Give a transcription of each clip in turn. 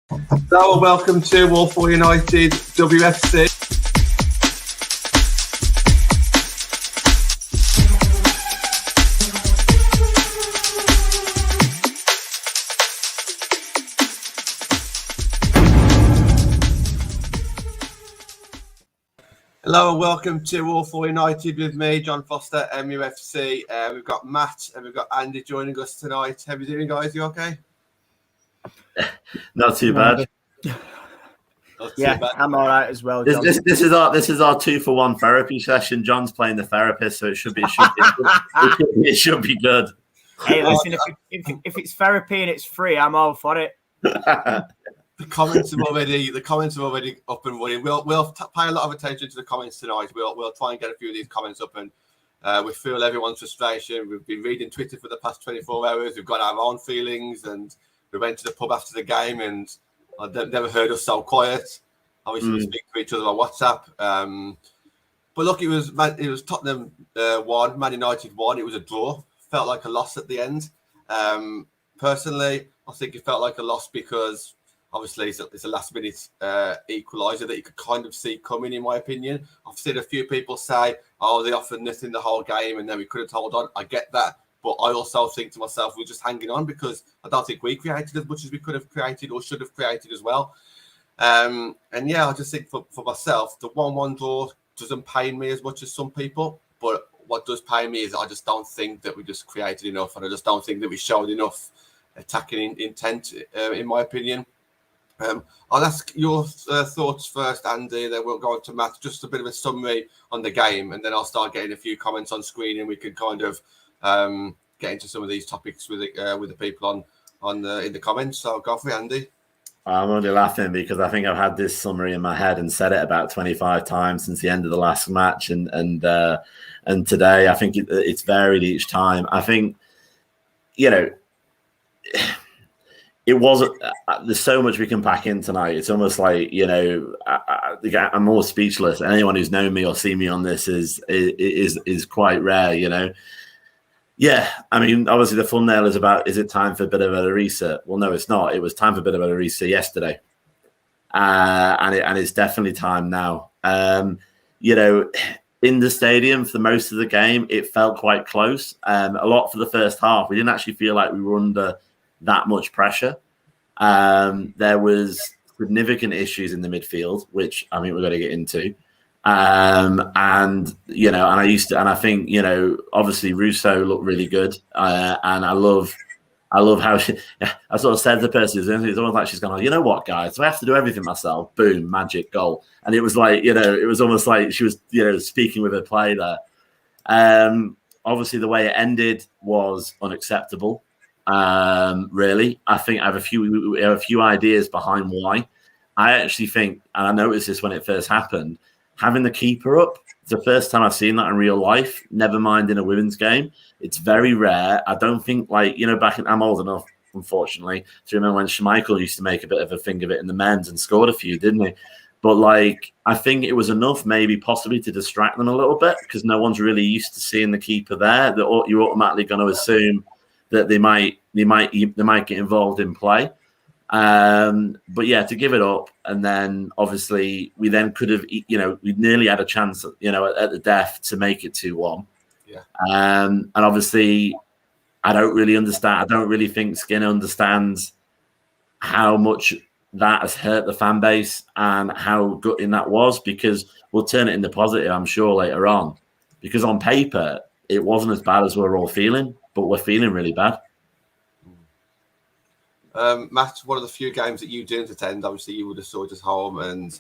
Hello and welcome to Walsall United WFC. Hello and welcome to Walsall United with me, John Foster, MUFC. We've got Matt and we've got Andy joining us tonight. How are you doing, guys? You okay? Not too bad. Yeah, I'm all right as well, John. This is our 2-for-1 therapy session. John's playing the therapist, so it should be good. Hey, listen, if it's therapy and it's free, I'm all for it. The comments are already up and running. We'll pay a lot of attention to the comments tonight. We'll try and get a few of these comments up, and we feel everyone's frustration. We've been reading Twitter for the past 24 hours. We've got our own feelings, and we went to the pub after the game, and I've never heard us so quiet. Obviously, we speak to each other on WhatsApp. But look, it was Tottenham 1, Man United 1. It was a draw. Felt like a loss at the end. Personally, I think it felt like a loss because obviously it's a last-minute equaliser that you could kind of see coming, in my opinion. I've seen a few people say, oh, they offered nothing the whole game and then we could have hold on. I get that. But I also think to myself, we're just hanging on because I don't think we created as much as we could have created or should have created as well. And yeah, I just think for myself, the 1-1 draw doesn't pain me as much as some people. But what does pain me is I just don't think that we just created enough, and I just don't think that we showed enough attacking intent, in my opinion. I'll ask your thoughts first, Andy, then we'll go on to Matt. Just a bit of a summary on the game, and then I'll start getting a few comments on screen, and we can kind of get into some of these topics with the people in the comments. So go for it, Andy. I'm only laughing because I think I've had this summary in my head and said it about 25 times since the end of the last match, and today I think it's varied each time. I think, it wasn't. There's so much we can pack in tonight. It's almost like I'm more speechless. Anyone who's known me or seen me on this is quite rare. Yeah, I mean, obviously the thumbnail is about, is it time for a bit of a reset? Well, no, it's not. It was time for a bit of a reset yesterday. And it's definitely time now. In the stadium for most of the game, it felt quite close. A lot for the first half. We didn't actually feel like we were under that much pressure. There was significant issues in the midfield, which I mean we're going to get into. And I think obviously Russo looked really good, and I love how I sort of said to the person, it's almost like she's gone, you know what, guys, so I have to do everything myself. Boom, magic goal. And it was like, it was almost like she was, speaking with her play there. Obviously the way it ended was unacceptable. Really, I think we have a few ideas behind why. I actually think, and I noticed this when it first happened, having the keeper up, it's the first time I've seen that in real life, never mind in a women's game. It's very rare. I don't think, I'm old enough, unfortunately, to remember when Schmeichel used to make a bit of a thing of it in the men's and scored a few, didn't he? But, I think it was enough maybe possibly to distract them a little bit because no one's really used to seeing the keeper there. That you're automatically going to assume that they might get involved in play. But yeah, to give it up, and then obviously we then could have, we nearly had a chance, at the death to make it 2-1. Yeah. And obviously, I don't really understand. I don't really think Skinner understands how much that has hurt the fan base and how gutting that was. Because we'll turn it into positive, I'm sure, later on. Because on paper, it wasn't as bad as we're all feeling, but we're feeling really bad. Matt, one of the few games that you didn't attend, obviously you would have saw it at home, and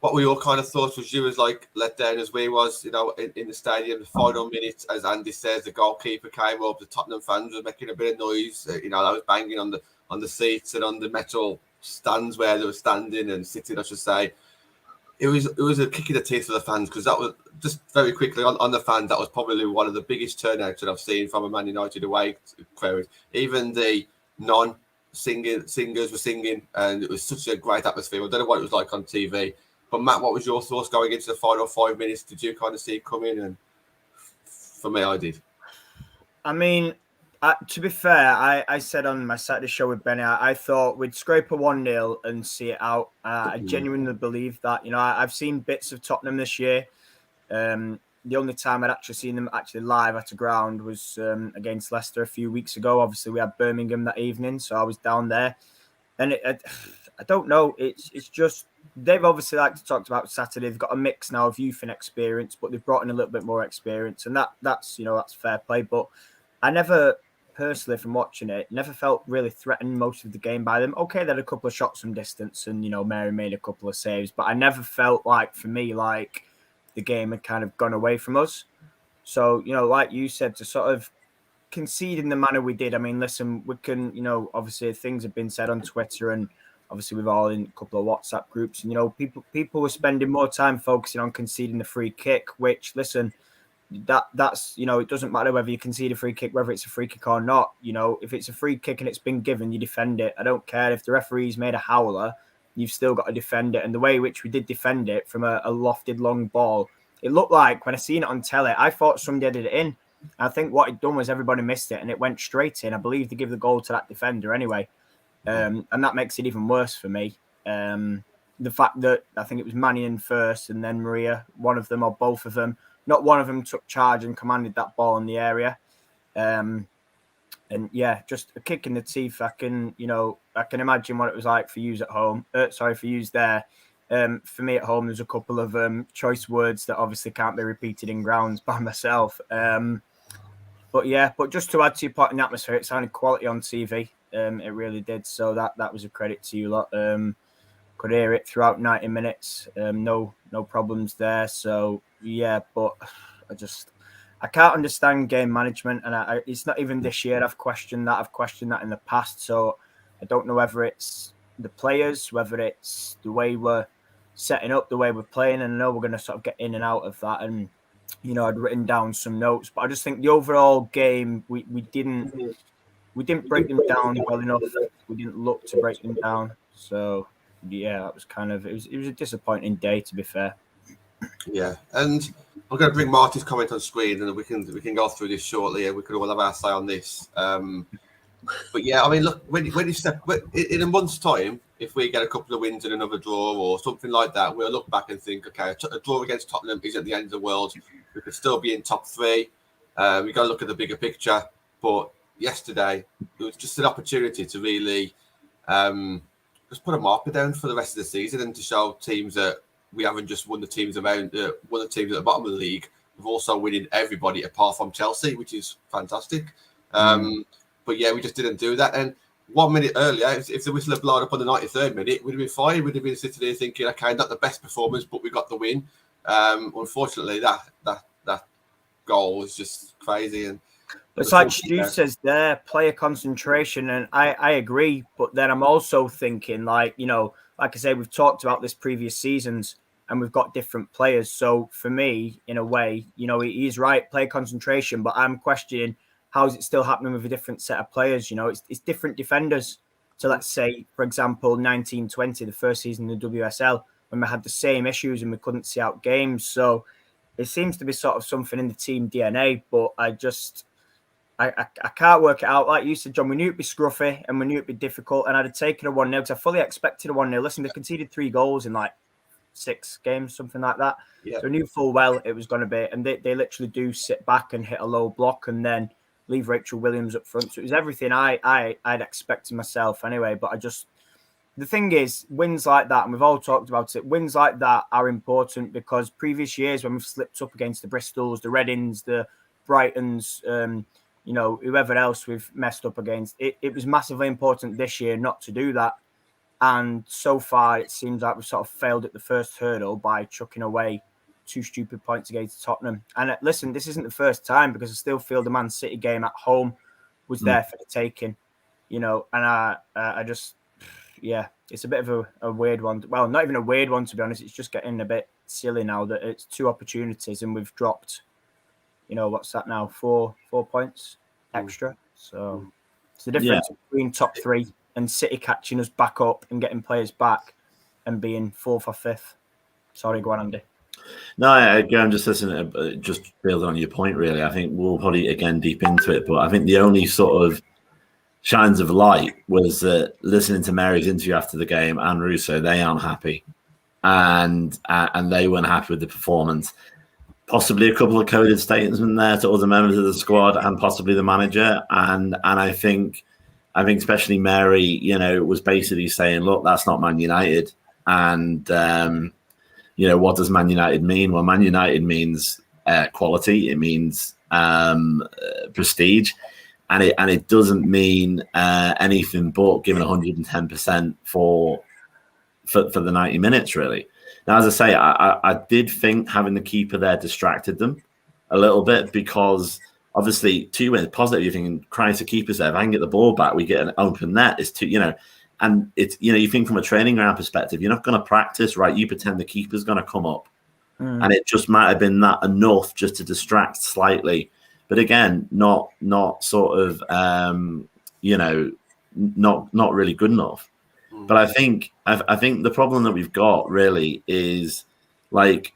what were your kind of thoughts? Was you as let down as we was, in the stadium, the final minute, as Andy says, the goalkeeper came up, the Tottenham fans were making a bit of noise, I was banging on the seats and on the metal stands where they were standing and sitting, I should say. It was a kick in the teeth for the fans, because that was, just very quickly on the fans, that was probably one of the biggest turnouts that I've seen from a Man United away crowd. Even the singers were singing, and it was such a great atmosphere. I don't know what it was like on TV, but Matt, what was your thoughts going into the final 5 minutes? Did you kind of see it coming? And for me, I did. I mean, To be fair, I said on my Saturday show with Benny, I thought we'd scrape a 1-0 and see it out. I genuinely believe that. I've seen bits of Tottenham this year. The only time I'd actually seen them actually live at a ground was against Leicester a few weeks ago. Obviously, we had Birmingham that evening, so I was down there. And I don't know. It's just they've obviously, like to talk about Saturday, they've got a mix now of youth and experience, but they've brought in a little bit more experience, and that's fair play. But I never personally, from watching it, never felt really threatened most of the game by them. Okay, they had a couple of shots from distance, and Mary made a couple of saves, but I never felt like, for me, like the game had kind of gone away from us. So like you said, to sort of concede in the manner we did. I mean, listen, we can, obviously things have been said on Twitter, and obviously we've all in a couple of WhatsApp groups, and people were spending more time focusing on conceding the free kick, which, listen, that's it doesn't matter whether you concede a free kick, whether it's a free kick or not. If it's a free kick and it's been given, you defend it. I don't care if the referee's made a howler, you've still got to defend it. And the way in which we did defend it from a lofted long ball, it looked like, when I seen it on telly, I thought somebody did it in. I think what it done was everybody missed it and it went straight in. I believe they give the goal to that defender anyway. And that makes it even worse for me. The fact that I think it was Mannion first and then Maria, one of them or both of them, not one of them took charge and commanded that ball in the area. And yeah, just a kick in the teeth. I can imagine what it was like for you at home. For you there. For me at home, there's a couple of choice words that obviously can't be repeated in grounds by myself. But just to add to your point in the atmosphere, it sounded quality on TV. It really did. So that was a credit to you lot. Could hear it throughout 90 minutes. No problems there. So yeah, but I can't understand game management, and it's not even this year. I've questioned that in the past. So I don't know whether it's the players, whether it's the way we're setting up, the way we're playing. And I know we're going to sort of get in and out of that. And I'd written down some notes, but I just think the overall game we didn't break them down well enough. We didn't look to break them down. So yeah, that was it was a disappointing day, to be fair. Yeah, and I'm going to bring Marty's comment on screen, and we can go through this shortly, and we can all have our say on this. But yeah, I mean, look, when you step in a month's time, if we get a couple of wins and another draw or something like that, we'll look back and think, okay, a draw against Tottenham isn't the end of the world. We could still be in top three. We got to look at the bigger picture. But yesterday, it was just an opportunity to really just put a marker down for the rest of the season and to show teams that we haven't just won the teams at the bottom of the league. We've also winning everybody apart from Chelsea, which is fantastic. But yeah, we just didn't do that. And 1 minute earlier, if the whistle had blown up on the 93rd minute, we'd have been fine. We'd have been sitting there thinking, okay, not the best performance, but we got the win. Unfortunately, that goal was just crazy. And it's like Stu says there, player concentration, and I agree. But then I'm also thinking, like I say, we've talked about this previous seasons, and we've got different players. So for me, in a way, he's right, player concentration. But I'm questioning, how is it still happening with a different set of players? It's different defenders. So let's say, for example, 1920, the first season in the WSL, when we had the same issues and we couldn't see out games. So it seems to be sort of something in the team DNA, but I can't work it out. Like you said, John, we knew it'd be scruffy and we knew it'd be difficult, and I'd have taken a 1-0 because I fully expected a 1-0. Listen, they conceded 3 goals in like 6 games, something like that. Yeah. So I knew full well it was going to be, and they literally do sit back and hit a low block and then leave Rachel Williams up front. So it was everything I'd expected myself anyway. But the thing is, wins like that, and we've all talked about it, wins like that are important because previous years when we've slipped up against the Bristols, the Readings, the Brightons, whoever else we've messed up against, it was massively important this year not to do that. And so far, it seems like we've sort of failed at the first hurdle by chucking away 2 stupid points against Tottenham. And listen, this isn't the first time because I still feel the Man City game at home was there for the taking, and I just, yeah, it's a bit of a weird one. Well, not even a weird one, to be honest. It's just getting a bit silly now that it's 2 opportunities and we've dropped, what's that now? 4 points extra. So it's the difference between top 3 and City catching us back up and getting players back and being 4th or 5th. Sorry, go on, Andy. No, I'm just listening, just building on your point, really. I think we'll probably, again, deep into it, but I think the only sort of shines of light was that listening to Mary's interview after the game and Russo, they aren't happy. And they weren't happy with the performance. Possibly a couple of coded statements in there to other members of the squad and possibly the manager. And I think especially Mary, you know, was basically saying, look, that's not Man United. And, you know, what does Man United mean? Well, Man United means quality. It means prestige. And it doesn't mean anything but giving 110% for the 90 minutes, really. Now, as I say, I did think having the keeper there distracted them a little bit because obviously 2 wins positive. You're thinking, Christ, the keeper's there. If I can get the ball back, we get an open net. It's too, you know, and it's, you know, you think from a training ground perspective, you're not going to practice, right? You pretend the keeper's going to come up, and it just might have been that enough just to distract slightly. But again, not sort of, you know, not really good enough. But I think the problem that we've got really is like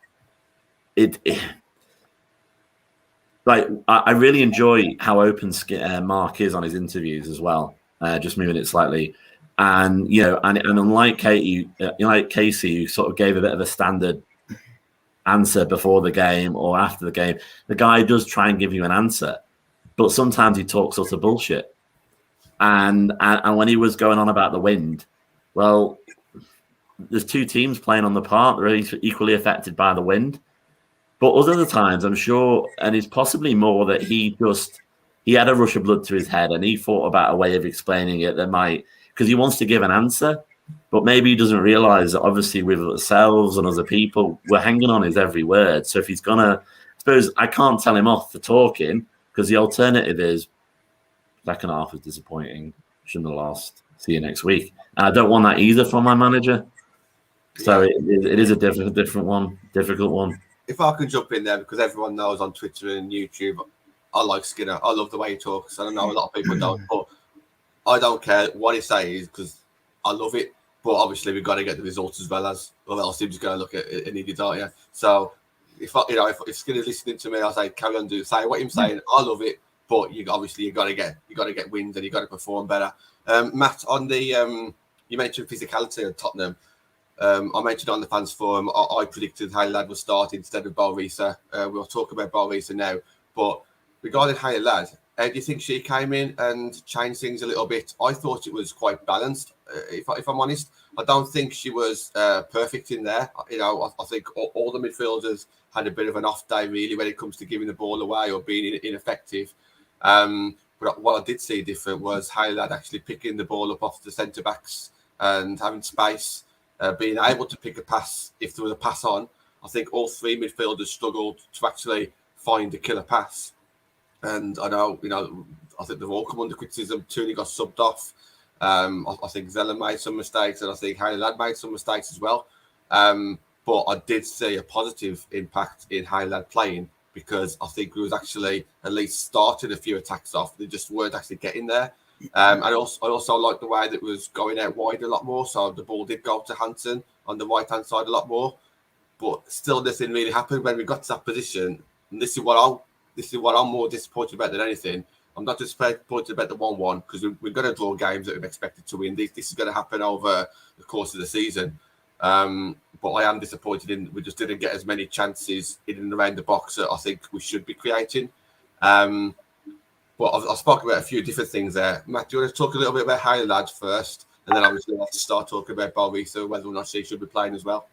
like I really enjoy how open Mark is on his interviews as well. Just moving it slightly, and you know, and unlike Katie, like Casey, who sort of gave a bit of a standard answer before the game or after the game, the guy does try and give you an answer, but sometimes he talks utter bullshit. And when he was going on about the wind, well, there's 2 teams playing on the park. They're equally affected by the wind. But other times, I'm sure, and it's possibly more that he had a rush of blood to his head and he thought about a way of explaining it that might, because he wants to give an answer, but maybe he doesn't realize that obviously with ourselves and other people, we're hanging on his every word. So if he's going to, I suppose I can't tell him off for talking because the alternative is second half was disappointing, shouldn't have lost, see you next week. And I don't want that either from my manager. So it is a difficult one. If I can jump in there, because everyone knows on Twitter and YouTube, I like Skinner. I love the way he talks. I know a lot of people don't, but I don't care what he says because I love it. But obviously, we've got to get the results as well as, or else he's just going to look at an idiot, aren't you? So if Skinner's listening to me, I'll say carry on, say what I'm saying. I love it, but you got to get wins and you got to perform better. Matt, on the you mentioned physicality of Tottenham. I mentioned on the fans forum, I predicted Hayley Ladd would start instead of Balrisa. We'll talk about Balrisa now. But regarding Hayley Ladd, do you think she came in and changed things a little bit? I thought it was quite balanced, if I'm honest. I don't think she was perfect in there. You know, I think all the midfielders had a bit of an off day, really, when it comes to giving the ball away or being ineffective. But what I did see different was Hayley Ladd actually picking the ball up off the centre-backs and having space. Being able to pick a pass if there was a pass on. I think all 3 midfielders struggled to actually find a killer pass. And I know, you know, I think they've all come under criticism. Tooney got subbed off. I think Zella made some mistakes, and I think Hayley Ladd made some mistakes as well. But I did see a positive impact in Hayley Ladd playing because I think we was actually at least started a few attacks off. They just weren't actually getting there. I also like the way that it was going out wide a lot more. So the ball did go to Hansen on the right hand side a lot more, but still nothing really happened when we got to that position. And this is what I'm more disappointed about than anything. I'm not disappointed about the 1-1 because we're going to draw games that we've expected to win. This is going to happen over the course of the season. But I am disappointed in we just didn't get as many chances in and around the box that I think we should be creating. But I've spoken about a few different things there. Matt, do you want to talk a little bit about Hayley Ladd first? And then obviously we'll have to start talking about Balrisa, whether or not she should be playing as well.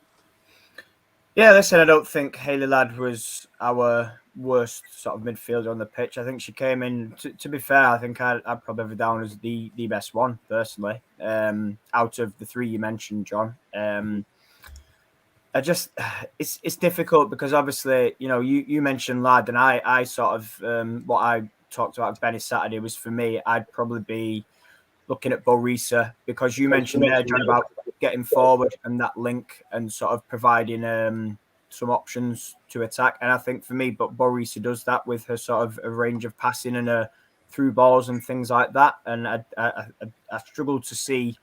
Yeah, listen, I don't think Hayley Ladd was our worst sort of midfielder on the pitch. I think she came in, to be fair, I think I'd probably have her down as the best one, personally, out of the 3 you mentioned, John. It's difficult because obviously, you know, you mentioned Ladd, and I sort of, what I talked about Benny Saturday was, for me, I'd probably be looking at Balrisa because you mentioned there, John, about getting forward and that link and sort of providing some options to attack. And I think for me, but Balrisa does that with her sort of a range of passing and her through balls and things like that. And I struggled to see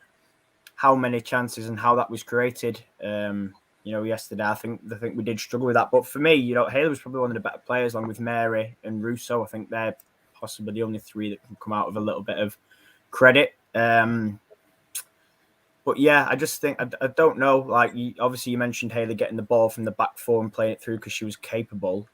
how many chances and how that was created yesterday. I think we did struggle with that. But for me, Haley was probably one of the better players, along with Mary and Russo. I think they're possibly the only three that can come out with a little bit of credit. But yeah, I just think I don't know. Like, obviously, you mentioned Haley getting the ball from the back four and playing it through because she was capable.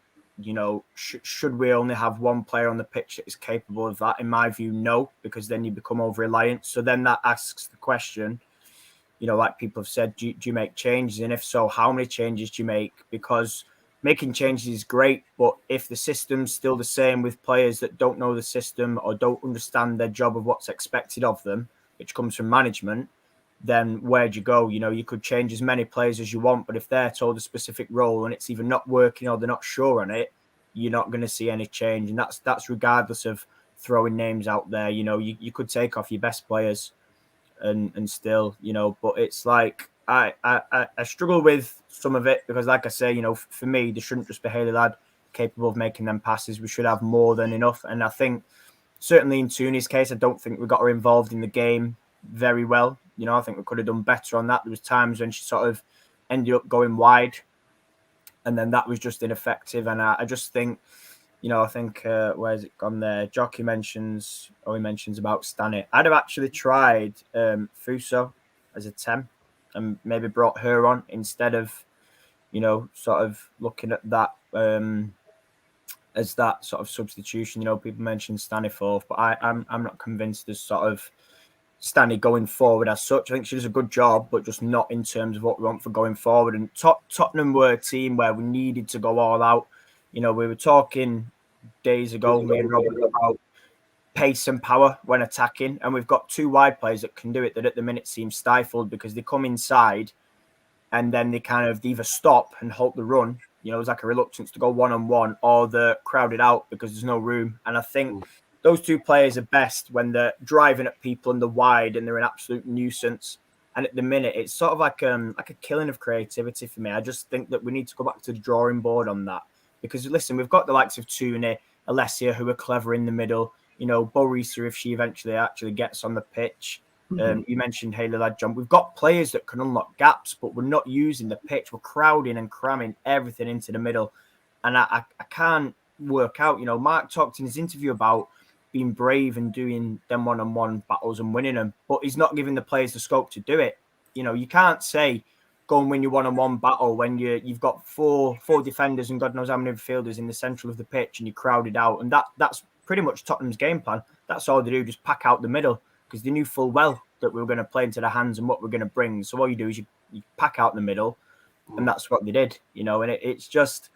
Should we only have one player on the pitch that is capable of that? In my view, no, because then you become over reliant. So then that asks the question. Like people have said, do you make changes? And if so, how many changes do you make? Because making changes is great, but if the system's still the same with players that don't know the system or don't understand their job of what's expected of them, which comes from management, then where'd you go? You could change as many players as you want, but if they're told a specific role and it's either not working or they're not sure on it, you're not going to see any change. And that's regardless of throwing names out there. You could take off your best players and still, but it's like I struggle with some of it because, like I say, for me, there shouldn't just be Haley Ladd capable of making them passes. We should have more than enough. And I think certainly in Tooney's case, I don't think we got her involved in the game very well. I think we could have done better on that. There was times when she sort of ended up going wide, and then that was just ineffective. And I just think, I think where's it gone there? Jockey mentions about Stanley. I'd have actually tried Fuso as a 10 and maybe brought her on instead of, sort of looking at that as that sort of substitution. People mention Stanley fourth, but I'm not convinced as sort of Stanley going forward as such. I think she does a good job, but just not in terms of what we want for going forward. And Tottenham were a team where we needed to go all out. We were talking days ago, me and Robert, about pace and power when attacking, and we've got two wide players that can do it that at the minute seem stifled because they come inside and then they kind of either stop and halt the run. There's like a reluctance to go one-on-one, or they're crowded out because there's no room. And I think those two players are best when they're driving at people and they're wide and they're an absolute nuisance. And at the minute, it's sort of like a killing of creativity for me. I just think that we need to go back to the drawing board on that. Because, listen, we've got the likes of Tooney, Alessia, who are clever in the middle. Borisa, if she eventually actually gets on the pitch. You mentioned Haley Ladd, John. We've got players that can unlock gaps, but we're not using the pitch. We're crowding and cramming everything into the middle. And I can't work out. Mark talked in his interview about being brave and doing them one-on-one battles and winning them, but he's not giving the players the scope to do it. You can't say, go and win your one-on-one battle when you've got four defenders and God knows how many midfielders in the central of the pitch and you're crowded out. And that's pretty much Tottenham's game plan. That's all they do, just pack out the middle, because they knew full well that we were going to play into the hands and what we're going to bring. So all you do is you pack out the middle, and that's what they did. And it's just,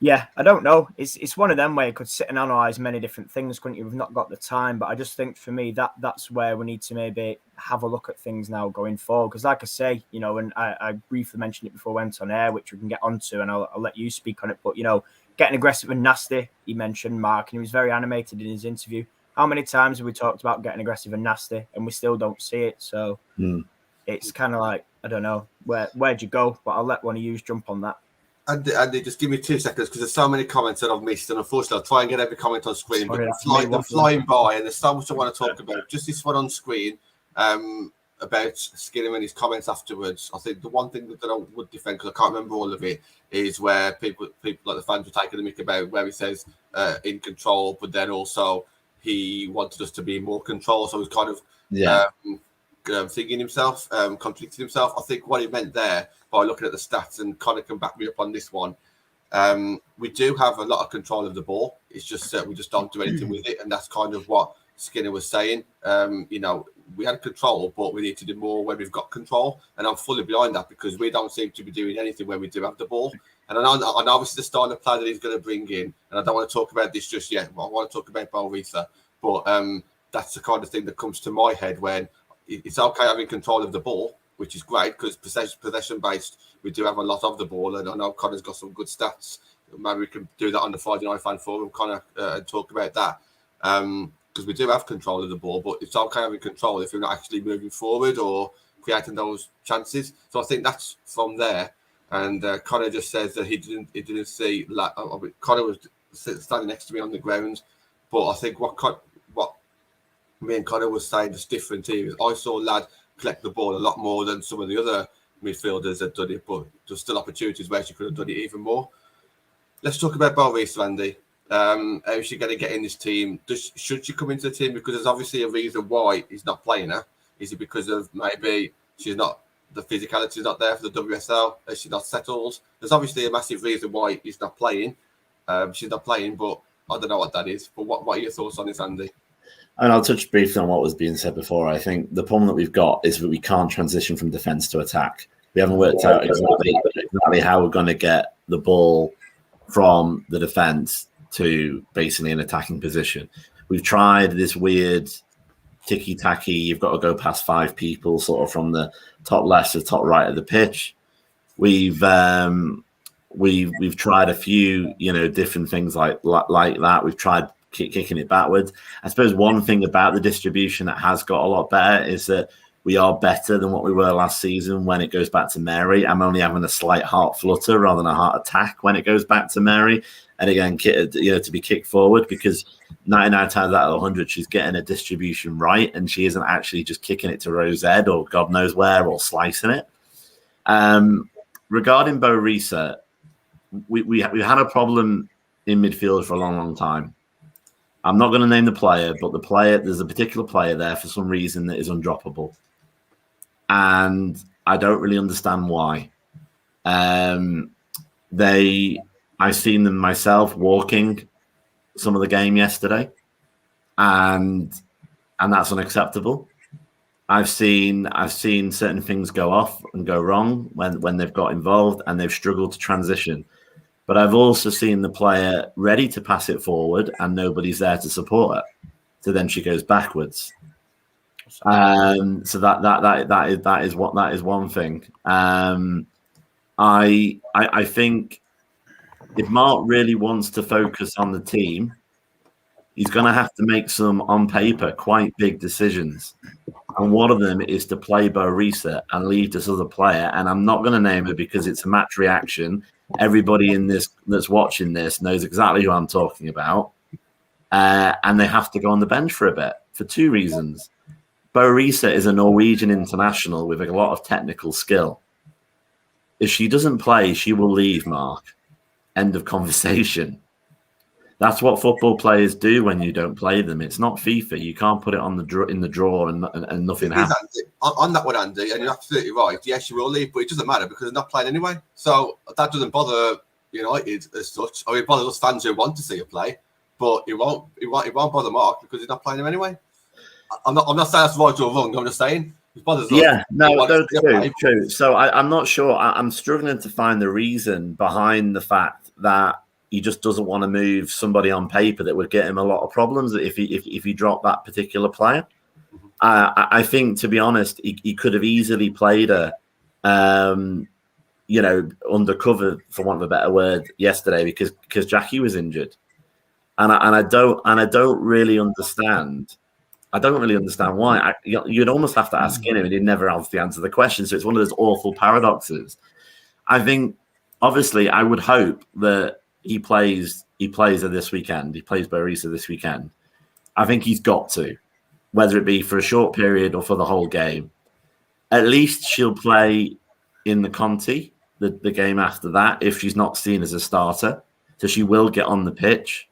yeah, I don't know. It's one of them where you could sit and analyse many different things, couldn't you? We've not got the time, but I just think for me that's where we need to maybe have a look at things now going forward. Because like I say, and I briefly mentioned it before I went on air, which we can get onto, and I'll let you speak on it. But getting aggressive and nasty, he mentioned, Mark, and he was very animated in his interview. How many times have we talked about getting aggressive and nasty, and we still don't see it? So it's kind of like, I don't know, where'd you go? But I'll let one of you jump on that. Andy, just give me 2 seconds because there's so many comments that I've missed, and unfortunately, I'll try and get every comment on screen. Sorry, but they're flying by, and there's so much I want to talk about. Just this one on screen about Skinner and his comments afterwards. I think the one thing that I would defend, because I can't remember all of it, is where people like the fans were taking the mick about where he says in control, but then also he wanted us to be more control. So he was kind of thinking himself, contradicting himself. I think what he meant there, by looking at the stats, and Connor can back me up on this one, we do have a lot of control of the ball. It's just we just don't do anything with it, and that's kind of what Skinner was saying. We had control, but we need to do more when we've got control, and I'm fully behind that because we don't seem to be doing anything when we do have the ball. And I know it's the style of play that he's going to bring in, and I don't want to talk about this just yet. But I want to talk about Borisa, but that's the kind of thing that comes to my head when it's okay having control of the ball, which is great because possession-based, we do have a lot of the ball, and I know Connor's got some good stats. Maybe we can do that on the Friday Night Fan Forum, Connor, and talk about that. Because we do have control of the ball, but it's okay having control if we're not actually moving forward or creating those chances. So I think that's from there. And Connor just says that he didn't see. Connor was standing next to me on the ground, but I think what me and Connor was saying is different here. I saw Ladd collect the ball a lot more than some of the other midfielders have done it, but there's still opportunities where she could have done it even more. Let's talk about Boris, Randy. How is she going to get in this team? Should she come into the team? Because there's obviously a reason why he's not playing her. Is it because of maybe the physicality is not there for the WSL? Is she not settled? There's obviously a massive reason why he's not playing. She's not playing, but I don't know what that is. But what are your thoughts on this, Andy? And I'll touch briefly on what was being said before. I think the problem that we've got is that we can't transition from defence to attack. We haven't worked out exactly how we're going to get the ball from the defence to basically an attacking position. We've tried this weird ticky-tacky, you've got to go past 5 people sort of from the top left to top right of the pitch. We've tried a few, different things like that. We've tried kicking it backwards. I suppose one thing about the distribution that has got a lot better is that we are better than what we were last season when it goes back to Mary. I'm only having a slight heart flutter rather than a heart attack when it goes back to Mary. And again, to be kicked forward, because 99 times out of 100, she's getting a distribution right, and she isn't actually just kicking it to Rose Ed or God knows where or slicing it. Regarding Bo Risa, we had a problem in midfield for a long, long time. I'm not going to name the player, but there's a particular player there for some reason that is undroppable. And I don't really understand why. I've seen them myself walking some of the game yesterday, and that's unacceptable. I've seen certain things go off and go wrong when they've got involved and they've struggled to transition. But I've also seen the player ready to pass it forward and nobody's there to support her. So then she goes backwards. So that is one thing. I think if Mark really wants to focus on the team, he's going to have to make some, on paper, quite big decisions. And one of them is to play Bo Risa and leave this other player. And I'm not going to name her because it's a match reaction. Everybody in this that's watching this knows exactly who I'm talking about. And they have to go on the bench for a bit for 2 reasons. Bo Risa is a Norwegian international with a lot of technical skill. If she doesn't play, she will leave, Mark. End of conversation. That's what football players do when you don't play them. It's not FIFA. You can't put it on in the drawer and nothing happens. On that one, Andy, and you're absolutely right. Yes, she will leave, but it doesn't matter because they're not playing anyway. So that doesn't bother United as such. I mean, it bothers us fans who want to see her play, but it won't bother Mark because he's not playing them anyway. I'm not saying that's right or wrong. I'm just saying it bothers us. Yeah, no, true. So I'm not sure. I'm struggling to find the reason behind the fact that he just doesn't want to move somebody on paper that would get him a lot of problems if he dropped that particular player. I think, to be honest, he could have easily played her, undercover, for want of a better word, yesterday because Jackie was injured, and I don't really understand. I don't really understand why. You'd almost have to ask him, and he'd never have to answer the question. So it's one of those awful paradoxes. I think, obviously, I would hope that he plays her this weekend. He plays Bo Risa this weekend. I think he's got to, whether it be for a short period or for the whole game. At least she'll play in the Conti, the game after that, if she's not seen as a starter. So she will get on the pitch.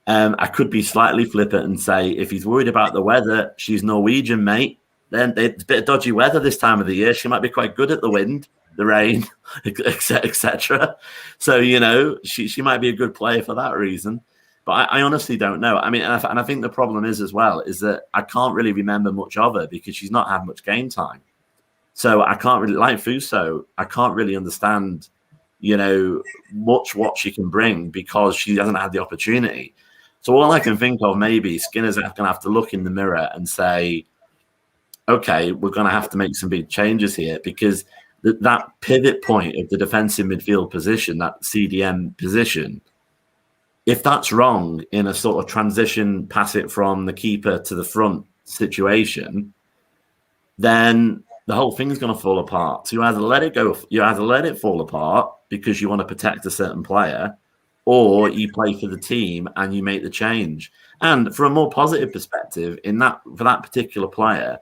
I could be slightly flippant and say, if he's worried about the weather, she's Norwegian, mate. Then it's a bit of dodgy weather this time of the year. She might be quite good at the wind, the rain, etc. So, she might be a good player for that reason. But I honestly don't know. I mean, and I think the problem is as well, is that I can't really remember much of her because she's not had much game time. So I can't really, like Fuso, I can't really understand, much what she can bring because she hasn't had the opportunity. So all I can think of, maybe Skinner's going to have to look in the mirror and say, okay, we're going to have to make some big changes here because that pivot point of the defensive midfield position, that CDM position, if that's wrong in a sort of transition, pass it from the keeper to the front situation, then the whole thing's going to fall apart. So you either let it fall apart because you want to protect a certain player, or you play for the team and you make the change. And from a more positive perspective, for that particular player,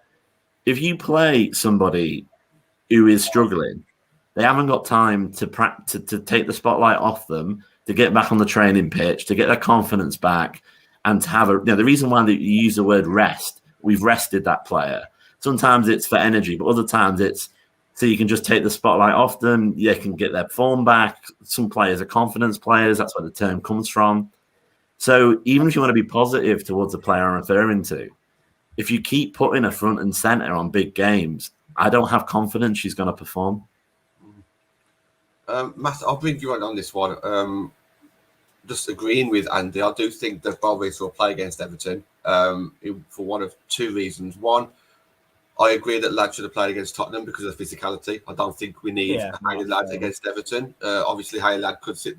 if you play somebody who is struggling, they haven't got time to take the spotlight off them, to get back on the training pitch, to get their confidence back, and to have the reason why you use the word rest, we've rested that player. Sometimes it's for energy, but other times it's so you can just take the spotlight off them. They can get their form back. Some players are confidence players. That's where the term comes from. So even if you want to be positive towards the player I'm referring to, if you keep putting her front and center on big games, I don't have confidence she's going to perform. Matt, I'll bring you on this one. Just agreeing with Andy, I do think that Russo will play against Everton for one of two reasons. One, I agree that Lad should have played against Tottenham because of physicality. I don't think we need a Haley Lad against Everton. Obviously, Haley Lad could sit,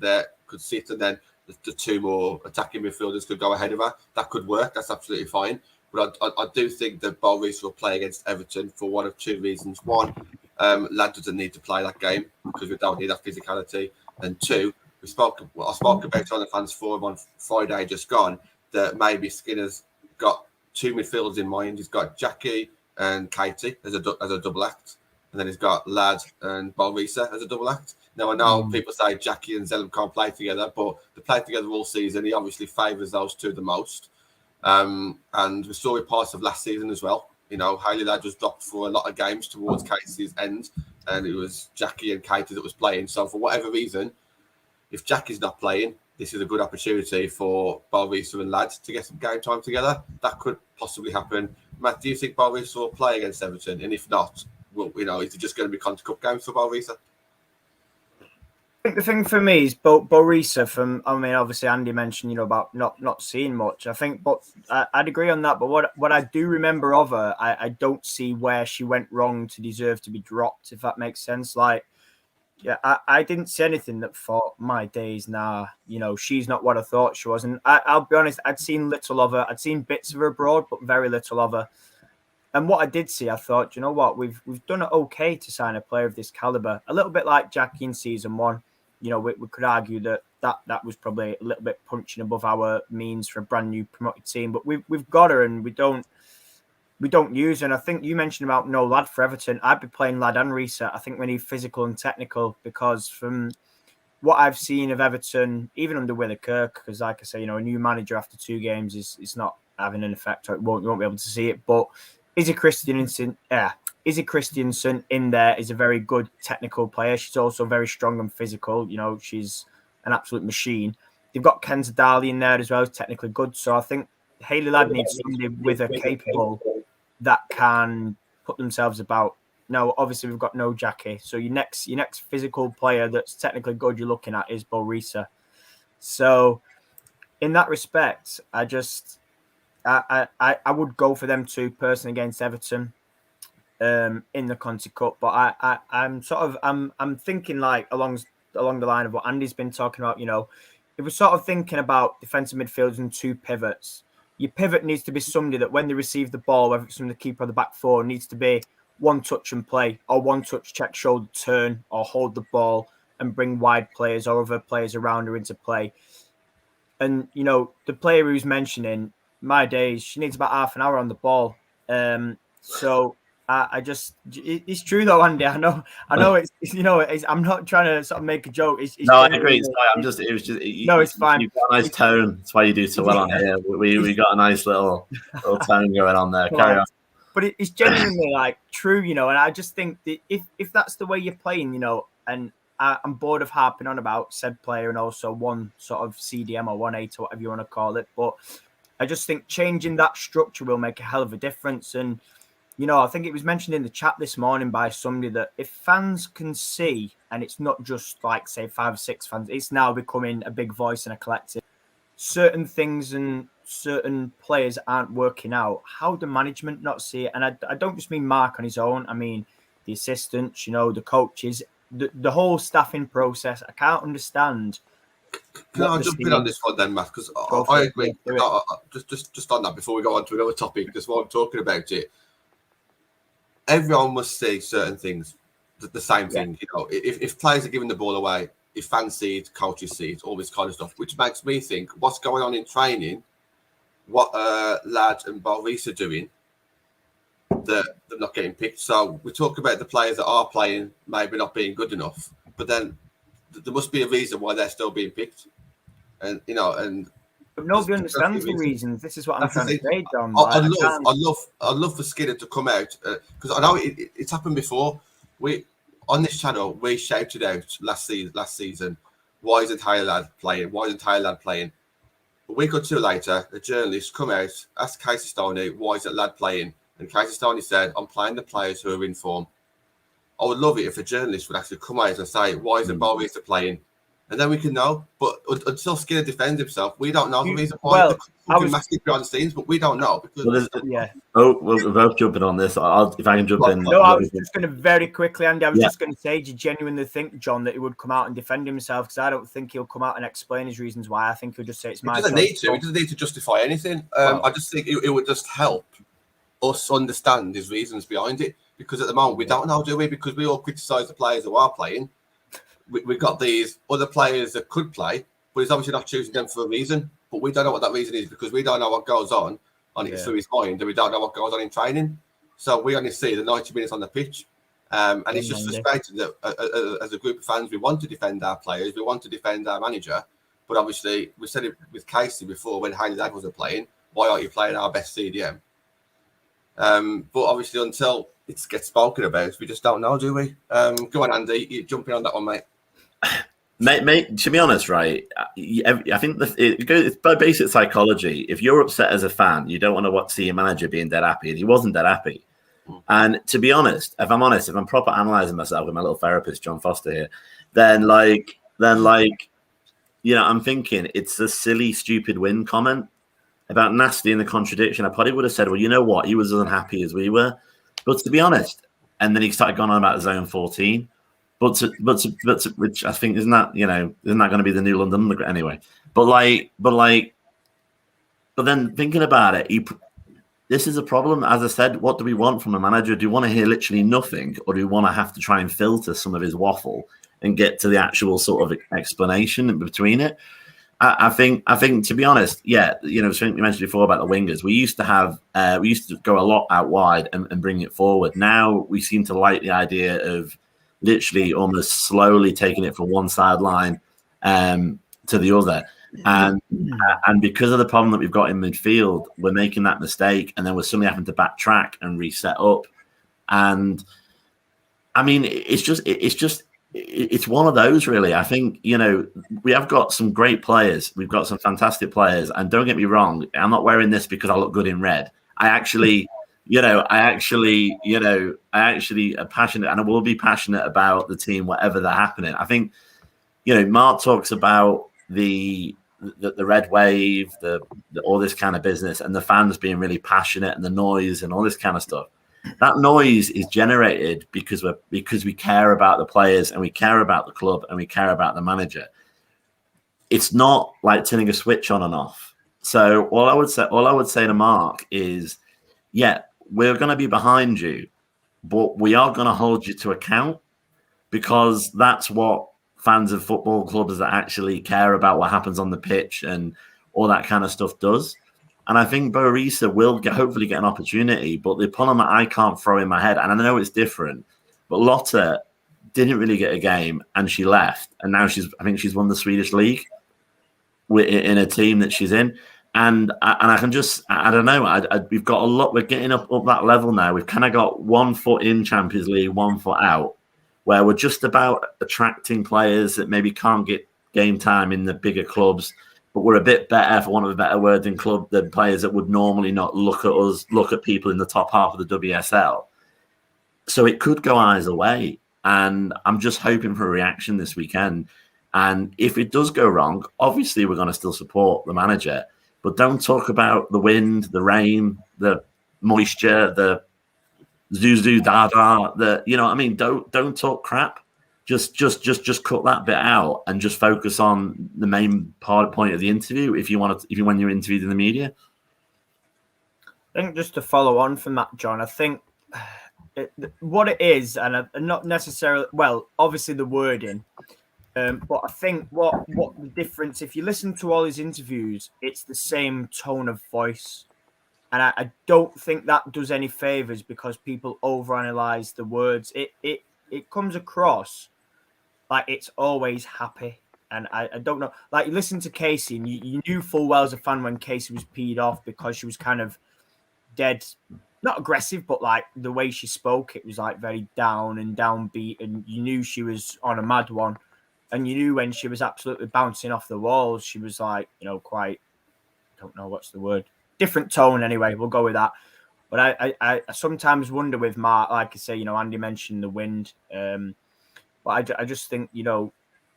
and then the two more attacking midfielders could go ahead of her. That could work. That's absolutely fine. But I do think that Russo will play against Everton for one of two reasons. One, Lad doesn't need to play that game because we don't need that physicality. And two, I spoke about it on the fans forum on Friday just gone, that maybe Skinner's got two midfielders in mind. He's got Jackie and Katie as a double act, and then he's got Lad and Russo as a double act. Now I know people say Jackie and Zellum can't play together, but they played together all season. He obviously favours those two the most, and we saw it parts of last season as well. You know, Haley Lad was dropped for a lot of games towards Katie's end, and it was Jackie and Katie that was playing. So for whatever reason, if Jackie's not playing, this is a good opportunity for Russo and Lad to get some game time together. That could possibly happen. Matt, do you think Russo will play against Everton? And if not, is it just going to be Conti Cup games for Russo? I think the thing for me is Russo. Obviously Andy mentioned, about not seeing much. I think, but I'd agree on that. But what I do remember of her, I don't see where she went wrong to deserve to be dropped, if that makes sense. Like, yeah, I didn't see anything that thought, my days, she's not what I thought she was. And I'll be honest, I'd seen little of her. I'd seen bits of her abroad, but very little of her. And what I did see, I thought, you know what, we've done it okay to sign a player of this caliber. A little bit like Jackie in season one. We could argue that was probably a little bit punching above our means for a brand new promoted team. But we've got her, and we don't use her. And I think you mentioned about no Lad for Everton. I'd be playing Lad and Russo. I think we need physical and technical, because from what I've seen of Everton, even under Willie Kirk, because like I say, a new manager after 2 games is not having an effect. You won't be able to see it. But Izzy Christiansen in there is a very good technical player. She's also very strong and physical. She's an absolute machine. They've got Kenza Daly in there as well, who's technically good. So I think Haley Lad needs somebody with a capable that can put themselves about. Now, obviously, we've got no Jackie. So your next physical player that's technically good you're looking at is Russo. So in that respect, I would go for them two personally against Everton in the Conti Cup. But I'm thinking like along the line of what Andy's been talking about. If we're sort of thinking about defensive midfielders and 2 pivots, your pivot needs to be somebody that when they receive the ball, whether it's from the keeper or the back 4, needs to be one touch and play, or one touch, check, shoulder, turn, or hold the ball and bring wide players or other players around her into play. And, the player who's mentioning, my days, she needs about half an hour on the ball. So it's true though, Andy. I know it's I'm not trying to sort of make a joke. I agree. It's fine. You've got a nice tone. That's why you do so well on here. We got a nice little tone going on there. Carry on. But it's genuinely like true, and I just think that if that's the way you're playing, and I'm bored of harping on about said player and also one sort of CDM or 1-8 or whatever you want to call it, but I just think changing that structure will make a hell of a difference. And I think it was mentioned in the chat this morning by somebody that if fans can see, and it's not just like say 5 or 6 fans, it's now becoming a big voice and a collective. Certain things and certain players aren't working out. How do management not see it? And I don't just mean Mark on his own. I mean the assistants, the coaches, the whole staffing process. I can't understand. Can I jump in on this one then, Matt? Because I agree. Just on that before we go on to another topic, just while I'm talking about it, everyone must see certain things. The same thing, if players are giving the ball away, if fans see it, coaches see it, all this kind of stuff, which makes me think what's going on in training, what Lad and Russo are doing, that they're not getting picked. So we talk about the players that are playing maybe not being good enough, but then there must be a reason why they're still being picked. And but nobody understands the reasons. This is what I'm trying to say, John. I'd love for Skinner to come out because I know it's happened before. We on this channel we shouted out last season, why isn't Tyler Ladd playing? Why isn't Tyler Ladd playing? A week or two later, a journalist come out, asked Casey Stoney, why is that lad playing? And Casey Stoney said, I'm playing the players who are in form. I would love it if a journalist would actually come out and say, why isn't Boris playing? And then we can know. But until Skinner defends himself, we don't know the reason why. Well, I was massive behind the scenes, but we don't know. Because we're both jumping on this. If I can jump in. No, I was just going to very quickly, Andy. I was just going to say, do you genuinely think, John, that he would come out and defend himself? Because I don't think he'll come out and explain his reasons why. I think he'll just say it's my choice. He doesn't need to justify anything. I just think it would just help us understand his reasons behind it. Because at the moment, we don't know, do we? Because we all criticise the players who are playing. We've got these other players that could play, but he's obviously not choosing them for a reason. But we don't know what that reason is because we don't know what goes on through his mind, and we don't know what goes on in training. So we only see the 90 minutes on the pitch. And it's just frustrating that as a group of fans, we want to defend our players, we want to defend our manager. But obviously, we said it with Casey before when Hayley Ladd wasn't playing, why aren't you playing our best CDM? But obviously, until it gets spoken about, we just don't know, do we? Go on, Andy, you jump in on that one, mate. Mate, to be honest, right, I think it's by basic psychology. If you're upset as a fan, you don't want to see your manager being dead happy, and he wasn't dead happy. And to be honest, if I'm proper analysing myself with my little therapist, John Foster here, then I'm thinking it's a silly, stupid win comment about nasty and the contradiction. I probably would have said, well, you know what, he was as unhappy as we were. But to be honest, and then he started going on about zone 14. But which I think isn't that going to be the new London Underground anyway? But then thinking about it, this is a problem. As I said, what do we want from a manager? Do we want to hear literally nothing, or do we want to have to try and filter some of his waffle and get to the actual sort of explanation in between it? I think to be honest, something you mentioned before about the wingers. We used to go a lot out wide and bring it forward. Now we seem to like the idea of literally almost slowly taking it from one sideline to the other. And because of the problem that we've got in midfield, we're making that mistake, and then we're suddenly having to backtrack and reset up. And I mean, it's one of those, really. I think, we have got some great players. We've got some fantastic players. And don't get me wrong, I'm not wearing this because I look good in red. I actually am passionate, and I will be passionate about the team, whatever they're happening. I think, Mark talks about the red wave, the all this kind of business, and the fans being really passionate, and the noise and all this kind of stuff. That noise is generated because we care about the players, and we care about the club, and we care about the manager. It's not like turning a switch on and off. So all I would say to Mark is, we're going to be behind you, but we are going to hold you to account, because that's what fans of football clubs that actually care about what happens on the pitch and all that kind of stuff does. And I think Russo will hopefully get an opportunity, but the problem that I can't throw in my head, and I know it's different, but Lotta didn't really get a game and she left. And now I think she's won the Swedish league in a team that she's in. And I can just, I don't know, we've got a lot, we're getting up that level now. We've kind of got 1 foot in Champions League, 1 foot out, where we're just about attracting players that maybe can't get game time in the bigger clubs, but we're a bit better, for want of a better word, than players that would normally not look at us, look at people in the top half of the WSL. So it could go either way. And I'm just hoping for a reaction this weekend. And if it does go wrong, obviously we're going to still support the manager. But don't talk about the wind, the rain, the moisture, the zuzu dada. Don't talk crap. Just cut that bit out and just focus on the main point of the interview. When you're interviewed in the media. I think just to follow on from that, John, I think what it is, and not necessarily, well, obviously the wording. But I think what the difference, if you listen to all his interviews, it's the same tone of voice. And I don't think that does any favors because people overanalyze the words. It comes across like it's always happy. And I don't know. Like, you listen to Casey, and you knew full well as a fan when Casey was peed off because she was kind of dead, not aggressive, but like the way she spoke, it was like very down and downbeat. And you knew she was on a mad one. And you knew when she was absolutely bouncing off the walls, she was like, quite, I don't know what's the word, different tone anyway. We'll go with that. But I sometimes wonder with Mark, like I say, Andy mentioned the wind. But I just think,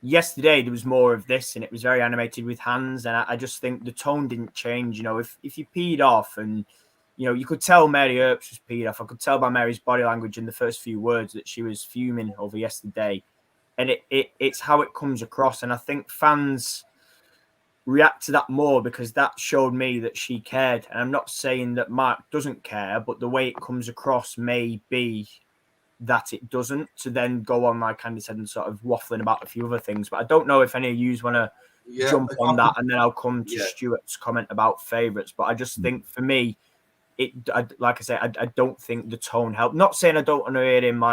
yesterday there was more of this and it was very animated with hands. And I just think the tone didn't change. If you peed off and, you could tell Mary Earps was peed off. I could tell by Mary's body language in the first few words that she was fuming over yesterday. And it's how it comes across. And I think fans react to that more because that showed me that she cared. And I'm not saying that Mark doesn't care, but the way it comes across may be that it doesn't, to then go on, like Andy said, and sort of waffling about a few other things. But I don't know if any of you want to jump on that, and then I'll come to Stuart's comment about favourites. But I just think for me, like I say, I don't think the tone helped. Not saying I don't want to hear him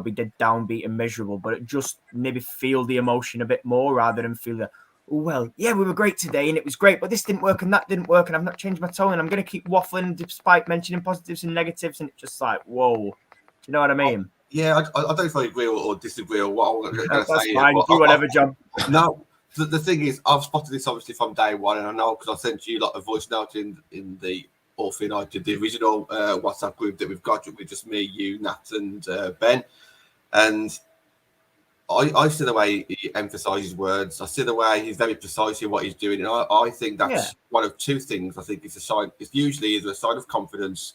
be dead downbeat and miserable, but it just maybe feel the emotion a bit more rather than feel the, we were great today and it was great, but this didn't work and that didn't work and I've not changed my tone and I'm going to keep waffling despite mentioning positives and negatives, and it's just like, whoa, do you know what I mean? Yeah, I don't know if I agree or disagree or what I'm going to say. That's fine. Do whatever, John. No, the thing is, I've spotted this obviously from day one, and I know because I sent you a voice note in the Orphan United, the original WhatsApp group that we've got with just me, you, Nat, and Ben. And I see the way he emphasises words. I see the way he's very precise in what he's doing. And I think that's one of two things. I think it's a sign. It's usually either a sign of confidence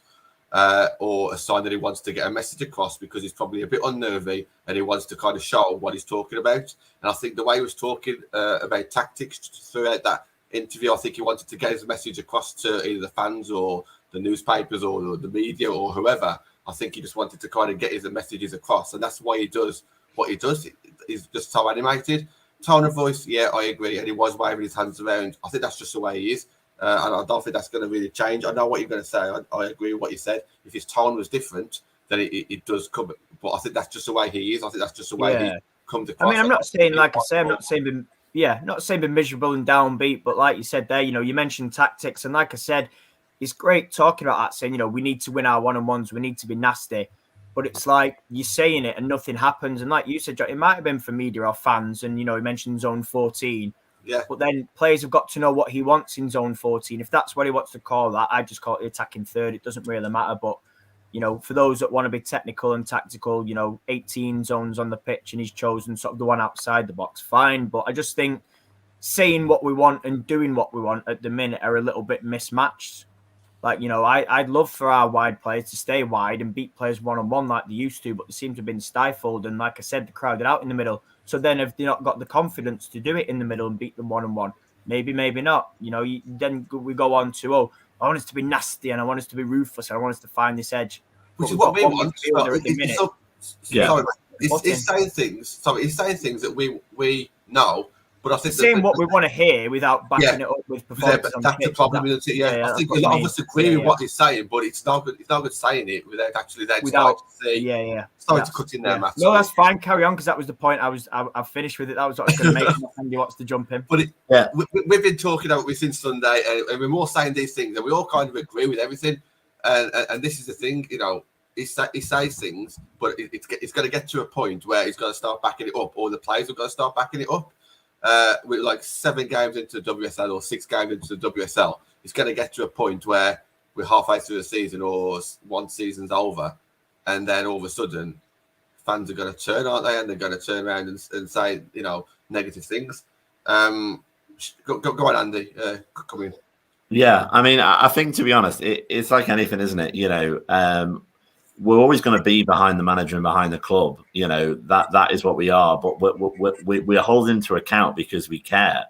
or a sign that he wants to get a message across because he's probably a bit unnervy and he wants to kind of show what he's talking about. And I think the way he was talking about tactics throughout that interview, I think he wanted to get his message across to either the fans or the newspapers or the media or whoever. I think he just wanted to kind of get his messages across. And that's why he does what he does. He's just so animated. Tone of voice, yeah, I agree. And he was waving his hands around. I think that's just the way he is. And I don't think that's going to really change. I know what you're going to say. I agree with what you said. If his tone was different, then it does come. But I think that's just the way he is. I think that's just the way he comes across. I mean, I'm not saying, like I say, I'm not saying be miserable and downbeat. But like you said there, you mentioned tactics. And like I said, it's great talking about that, saying, we need to win our one-on-ones. We need to be nasty. But it's like you're saying it and nothing happens. And like you said, it might have been for media or fans. And, he mentioned zone 14. Yeah. But then players have got to know what he wants in zone 14. If that's what he wants to call that, I just call it the attacking third. It doesn't really matter. But, for those that want to be technical and tactical, 18 zones on the pitch and he's chosen sort of the one outside the box, fine. But I just think saying what we want and doing what we want at the minute are a little bit mismatched. Like, I'd love for our wide players to stay wide and beat players one-on-one like they used to, but they seem to have been stifled. And like I said, they're crowded out in the middle. So then have they not got the confidence to do it in the middle and beat them one-on-one? Maybe, maybe not. Then we go on to, I want us to be nasty and I want us to be ruthless and I want us to find this edge. Which is what we want. He's saying things. Sorry, he's saying things that we know. But I think saying what we want to hear without backing it up with performance. That's the problem. I think a lot of us agree with what he's saying, but it's not good. It's not good saying it without actually starting to say. Starting to cut in there, Matt. No, that's fine. Carry on, because that was the point. I finished with it. That was what I was going to make. Andy wants to jump in. But we've been talking about this since Sunday, and we're all saying these things, and we all kind of agree with everything. And this is the thing, he says things, but it's going to get to a point where he's going to start backing it up, or the players are going to start backing it up. With like 7 games into the WSL or 6 games into the WSL, it's going to get to a point where we're halfway through the season or one season's over, and then all of a sudden fans are going to turn, aren't they? And they're going to turn around and say, negative things. Go on, Andy. Come in. Yeah, I mean, I think, to be honest, it's like anything, isn't it? We're always going to be behind the manager and behind the club. That is what we are. But we're holding to account because we care.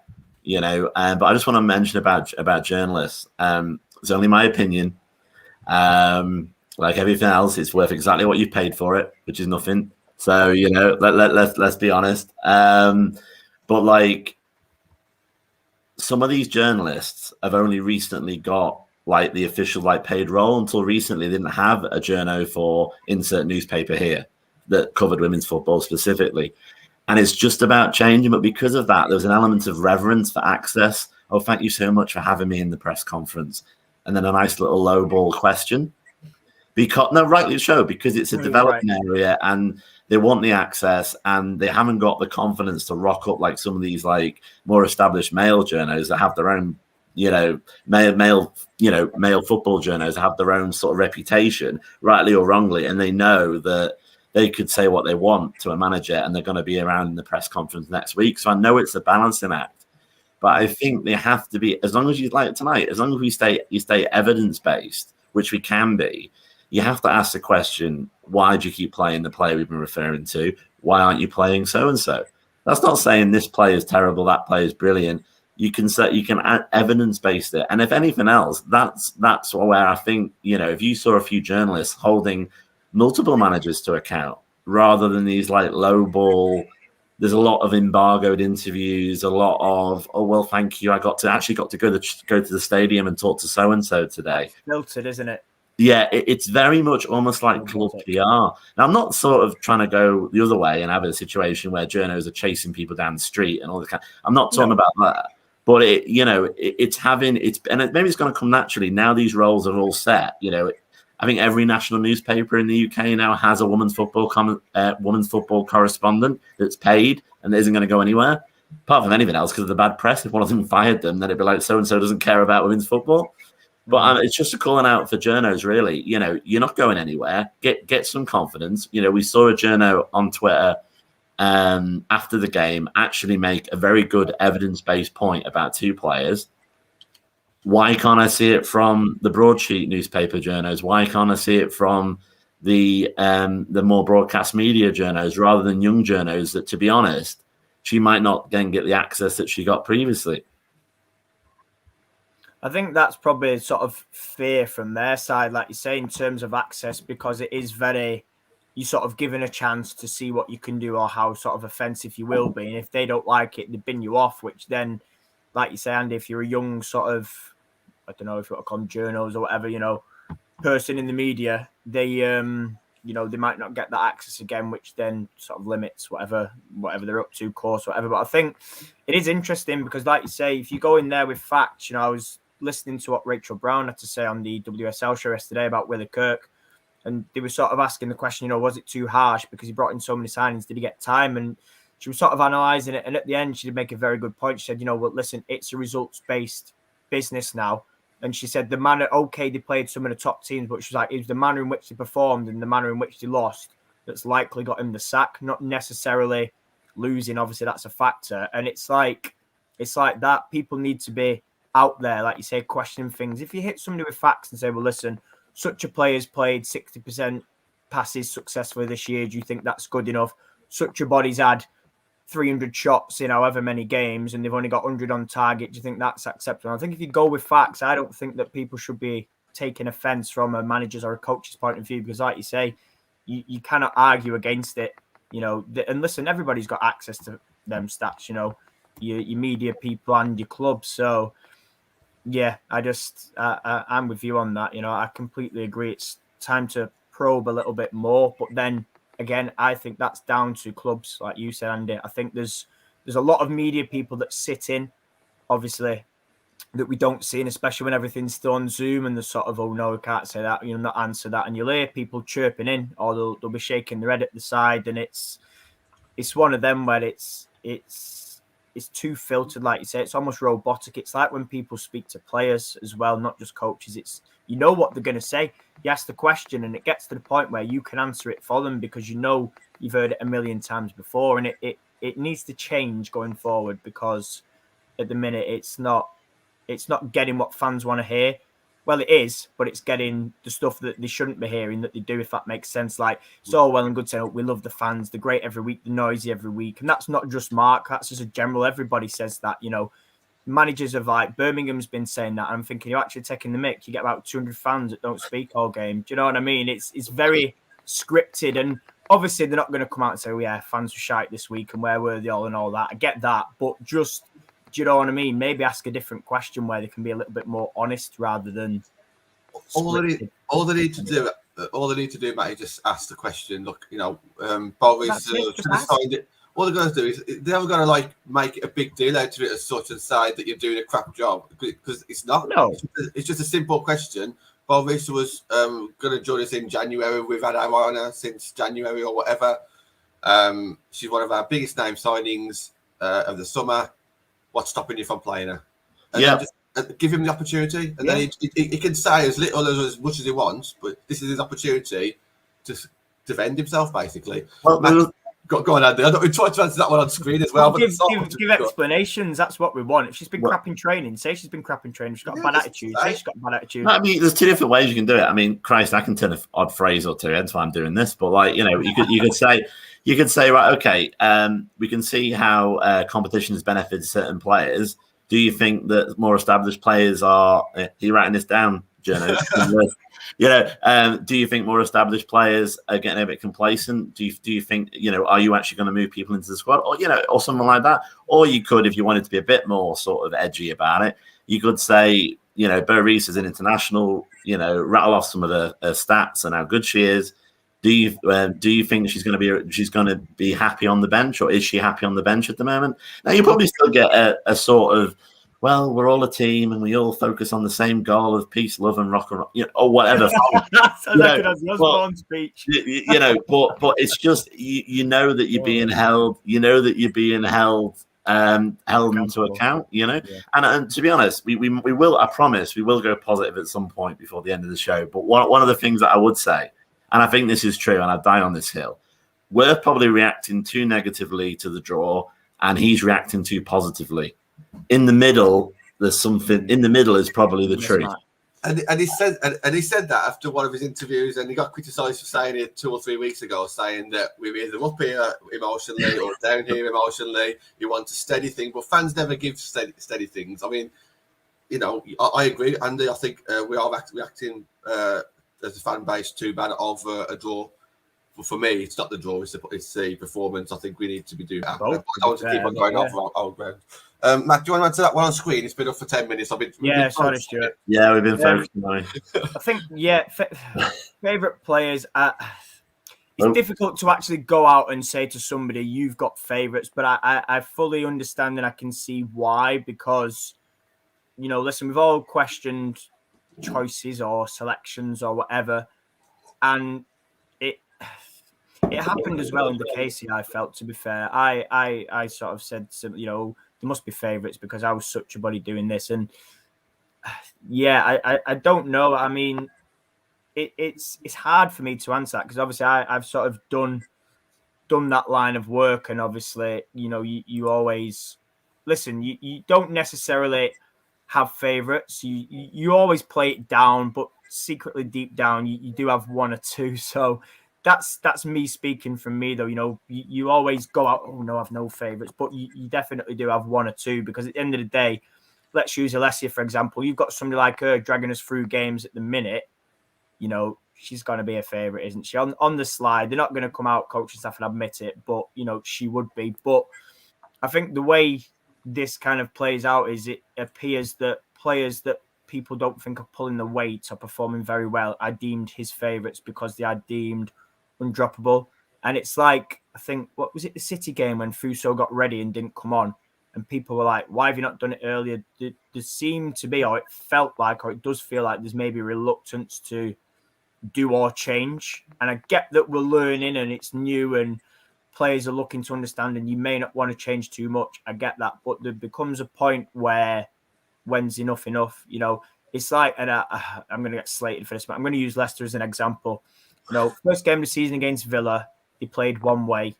But I just want to mention about journalists. It's only my opinion. Like everything else, it's worth exactly what you paid for it, which is nothing. So let's be honest. But like, some of these journalists have only recently got like the official like paid role. Until recently, they didn't have a journo for insert newspaper here that covered women's football specifically. And it's just about changing. But because of that, there was an element of reverence for access. Oh, thank you so much for having me in the press conference. And then a nice little low ball question. Because no, rightly so, because it's a developing area and they want the access and they haven't got the confidence to rock up like some of these like more established male journos that have their own, male football journos have their own sort of reputation, rightly or wrongly, and they know that they could say what they want to a manager and they're going to be around in the press conference next week. So I know it's a balancing act, but I think they have to be, as long as you like tonight, as long as you stay evidence based, which we can be. You have to ask the question, why do you keep playing the player we've been referring to? Why aren't you playing so-and-so? That's not saying this player is terrible, that player is brilliant. You can add evidence-based it. And if anything else, that's where I think, if you saw a few journalists holding multiple managers to account rather than these like low ball, there's a lot of embargoed interviews, a lot of, oh, well, thank you. I got to go to the stadium and talk to so-and-so today. Filtered, isn't it? Yeah, it's very much almost like club PR. Now, I'm not sort of trying to go the other way and have a situation where journos are chasing people down the street and all this kind. I'm not talking about that, but maybe it's going to come naturally. Now these roles are all set. I think every national newspaper in the UK now has a women's football correspondent that's paid and isn't going to go anywhere, apart from anything else because of the bad press. If one of them fired them, then it'd be like so and so doesn't care about women's football. But it's just a calling out for journos, really. You're not going anywhere. Get some confidence. We saw a journo on Twitter after the game actually make a very good evidence-based point about two players. Why can't I see it from the broadsheet newspaper journos? Why can't I see it from the more broadcast media journos rather than young journos that, to be honest, she might not then get the access that she got previously? I think that's probably sort of fear from their side, like you say, in terms of access, because it is you sort of given a chance to see what you can do or how sort of offensive you will be. And if they don't like it, they bin you off, which then, like you say, Andy, if you're a young sort of, I don't know if you want to call them journos or whatever, person in the media, they, they might not get that access again, which then sort of limits whatever they're up to, course, whatever. But I think it is interesting because, like you say, if you go in there with facts, I was listening to what Rachel Brown had to say on the WSL show yesterday about Willie Kirk, and they were sort of asking the question, was it too harsh because he brought in so many signings? Did he get time? And she was sort of analysing it, and at the end, she did make a very good point. She said, well, listen, it's a results-based business now. And she said the manner, okay, they played some of the top teams, but she was like, it was the manner in which they performed and the manner in which they lost that's likely got him the sack, not necessarily losing. Obviously, that's a factor. And it's like that. People need to be out there, like you say, questioning things. If you hit somebody with facts and say, well, listen, such a player's played 60% passes successfully this year. Do you think that's good enough? Such a body's had 300 shots in however many games and they've only got 100 on target. Do you think that's acceptable? I think if you go with facts, I don't think that people should be taking offense from a manager's or a coach's point of view, because like you say, you cannot argue against it. And listen, everybody's got access to them stats, your media people and your club. So yeah, I'm with you on that. I completely agree. It's time to probe a little bit more, but then again, I think that's down to clubs, like you said, Andy. I think there's a lot of media people that sit in, obviously, that we don't see, and especially when everything's still on Zoom and they're sort of, oh no, we can't say that, not answer that, and you'll hear people chirping in, or they'll be shaking their head at the side, and it's one of them where it's too filtered, like you say. It's almost robotic. It's like when people speak to players as well, not just coaches. It's what they're going to say. You ask the question and it gets to the point where you can answer it for them because you've heard it a million times before, and it needs to change going forward, because at the minute it's not getting what fans want to hear. Well, it is, but it's getting the stuff that they shouldn't be hearing that they do, if that makes sense. Like, it's all well and good saying, we love the fans, they're great every week, they're noisy every week. And that's not just Mark, that's just a general, everybody says that, Managers of like Birmingham's been saying that. I'm thinking, you're actually taking the mick. You get about 200 fans that don't speak all game. Do you know what I mean? It's very scripted, and obviously they're not going to come out and say, oh, yeah, fans were shite this week and where were they all and all that. I get that, but just, do you know what I mean? Maybe ask a different question where they can be a little bit more honest rather than all they need to do, Matt, is just ask the question. Look, Boris should have signed it. All they're going to do is they're never going to like make a big deal out of it as such and say that you're doing a crap job, because it's not. No, it's just a simple question. Boris was going to join us in January. We've had our eye on her since January or whatever. She's one of our biggest name signings of the summer. What's stopping you from playing her? And just give him the opportunity, and then he can say as little or as much as he wants, but this is his opportunity to defend himself, basically. Well, Matt, go on, Andy. We tried to answer that one on screen as well. Give explanations. That's what we want. If she's been crap in training, say she's been crap in training. She's got a bad attitude. Say she's got a bad attitude. No, I mean, there's two different ways you can do it. I mean, Christ, I can turn an odd phrase or two. That's why I'm doing this. But like, you could say, right, okay, we can see how competition has benefited certain players. Do you think that more established players are? Are you writing this down, Jono? Do you think more established players are getting a bit complacent? Do you think, are you actually going to move people into the squad, or something like that? Or you could, if you wanted to be a bit more sort of edgy about it, you could say, Bo Reese is an international. Rattle off some of the stats and how good she is. Do you think she's going to be happy on the bench, or is she happy on the bench at the moment? Now you probably still get a sort of, well, we're all a team and we all focus on the same goal of peace, love, and rock and roll, or whatever. Sounds like an Osborne speech. But it's just you know that you're being held. You know that you're being held into account. And to be honest, we will. I promise we will go positive at some point before the end of the show. But one of the things that I would say, and I think this is true, and I die on this hill, we're probably reacting too negatively to the draw, and he's reacting too positively. In the middle, there's something. In the middle is probably the truth. And he said that after one of his interviews, and he got criticised for saying it 2 or 3 weeks ago, saying that we're either up here emotionally or down here emotionally. You want a steady thing, but fans never give steady things. I mean, I agree, Andy. I think we are reacting as a fan base too bad of a draw. But for me, it's not the draw; it's the performance. I think we need to be doing that. I don't want to keep on going off our ground. Matt, do you want to answer that one on screen? It's been up for 10 minutes. Sorry, Stuart. Yeah, we've been focusing on it. I think, favourite players. It's difficult to actually go out and say to somebody, you've got favourites, but I fully understand and I can see why, because, listen, we've all questioned choices or selections or whatever, and it happened as well in the Casey. I felt, to be fair, I sort of said, there must be favourites because I was such a buddy doing this, and I don't know. I mean, it's hard for me to answer that because obviously I've sort of done that line of work, and obviously you always listen. You don't necessarily have favourites. You always play it down, but secretly deep down you do have one or two. So that's me speaking from me, though. You always go out, oh no, I've no favourites, but you definitely do have one or two, because at the end of the day, let's use Alessia, for example. You've got somebody like her dragging us through games at the minute. She's going to be a favourite, isn't she? On the slide, they're not going to come out, coaching staff, and admit it, but, she would be. But I think the way this kind of plays out is it appears that players that people don't think are pulling the weight are performing very well are deemed his favourites because they are deemed undroppable. And it's like, I think, what was it, the City game when Russo got ready and didn't come on, and people were like, why have you not done it earlier? There seemed to be, or it felt like, or it does feel like, there's maybe reluctance to do or change. And I get that we're learning and it's new and players are looking to understand, and you may not want to change too much. I get that, but there becomes a point where when's enough? It's like, and I'm going to get slated for this, but I'm going to use Leicester as an example. First game of the season against Villa, they played one way,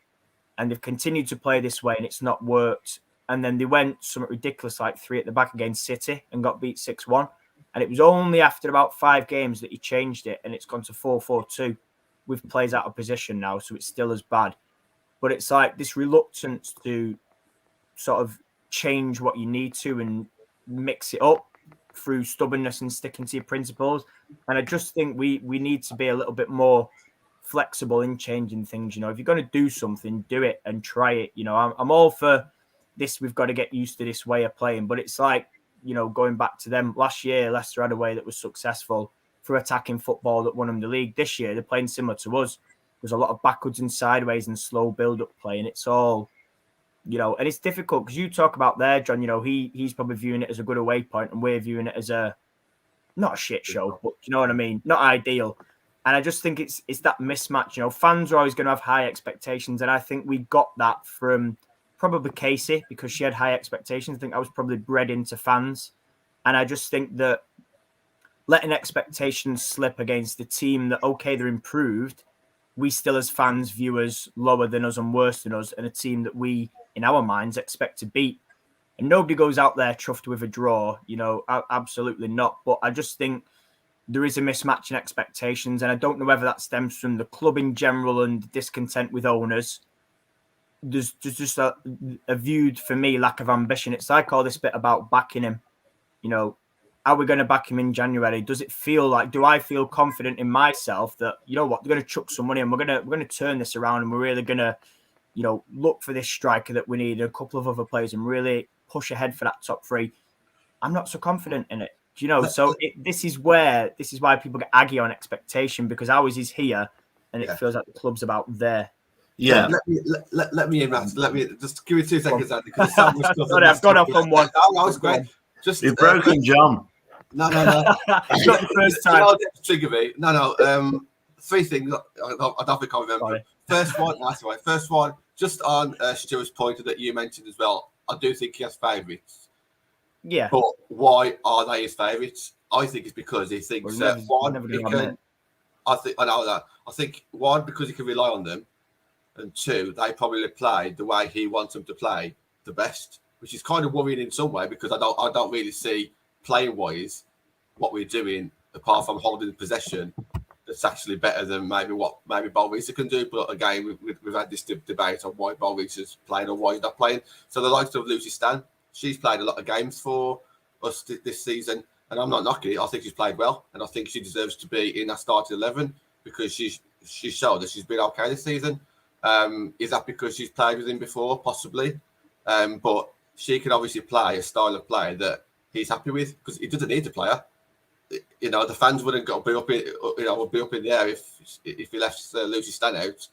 and they've continued to play this way, and it's not worked. And then they went something ridiculous like 3 at the back against City and got beat 6-1. And it was only after about 5 games that he changed it, and it's gone to 4-4-2 with players out of position now, so it's still as bad. But it's like this reluctance to sort of change what you need to and mix it up through stubbornness and sticking to your principles. And I just think we need to be a little bit more flexible in changing things. If you're going to do something, do it and try it. I'm all for this. We've got to get used to this way of playing. But it's like, going back to them last year, Leicester had a way that was successful for attacking football that won them the league. This year, they're playing similar to us. There's a lot of backwards and sideways and slow build-up play, and it's all, and it's difficult because you talk about there, John, he's probably viewing it as a good away point, and we're viewing it as not a shit show, but you know what I mean? Not ideal. And I just think it's that mismatch. Fans are always going to have high expectations, and I think we got that from probably Casey because she had high expectations. I think I was probably bred into fans, and I just think that letting expectations slip against the team that, okay, they're improved, we still as fans view as lower than us and worse than us, and a team that we, in our minds, expect to beat. And nobody goes out there chuffed with a draw, absolutely not. But I just think there is a mismatch in expectations, and I don't know whether that stems from the club in general and discontent with owners. There's just a viewed, for me, lack of ambition. It's like all this bit about backing him. Are we going to back him in January? Does it feel like? Do I feel confident in myself that they're going to chuck some money and we're going to turn this around and we're really going to, look for this striker that we need, a couple of other players, and really push ahead for that top three? I'm not so confident in it. So this is why people get aggy on expectation, because ours is here and it feels like the club's about there. Yeah. Let me in, Matt. Let me just give me 2 seconds, Andy, because sorry, I've gone off on one. That was great. Just you've broken John. No. It's not the first time. Trigger me. No. 3 things. I don't think I remember. Sorry. First one, just on Stuart's point that you mentioned as well. I do think he has favourites. Yeah. But why are they his favourites? I think it's because he thinks one. I think one, because he can rely on them, and 2, they probably play the way he wants them to play the best, which is kind of worrying in some way, because I don't really see playing wise what we're doing apart from holding the possession that's actually better than maybe Bolvisa can do. But again, we've had this debate on why Bolvisa's playing or why he's not playing. So the likes of Lucy Stan, she's played a lot of games for us this season, and I'm not knocking it. I think she's played well, and I think she deserves to be in that starting 11 because she's showed that she's been okay this season. Is that because she's played with him before? Possibly. But she can obviously play a style of play that he's happy with, because he doesn't need to play her. The fans wouldn't be up in the air if he left Lucy Stan out.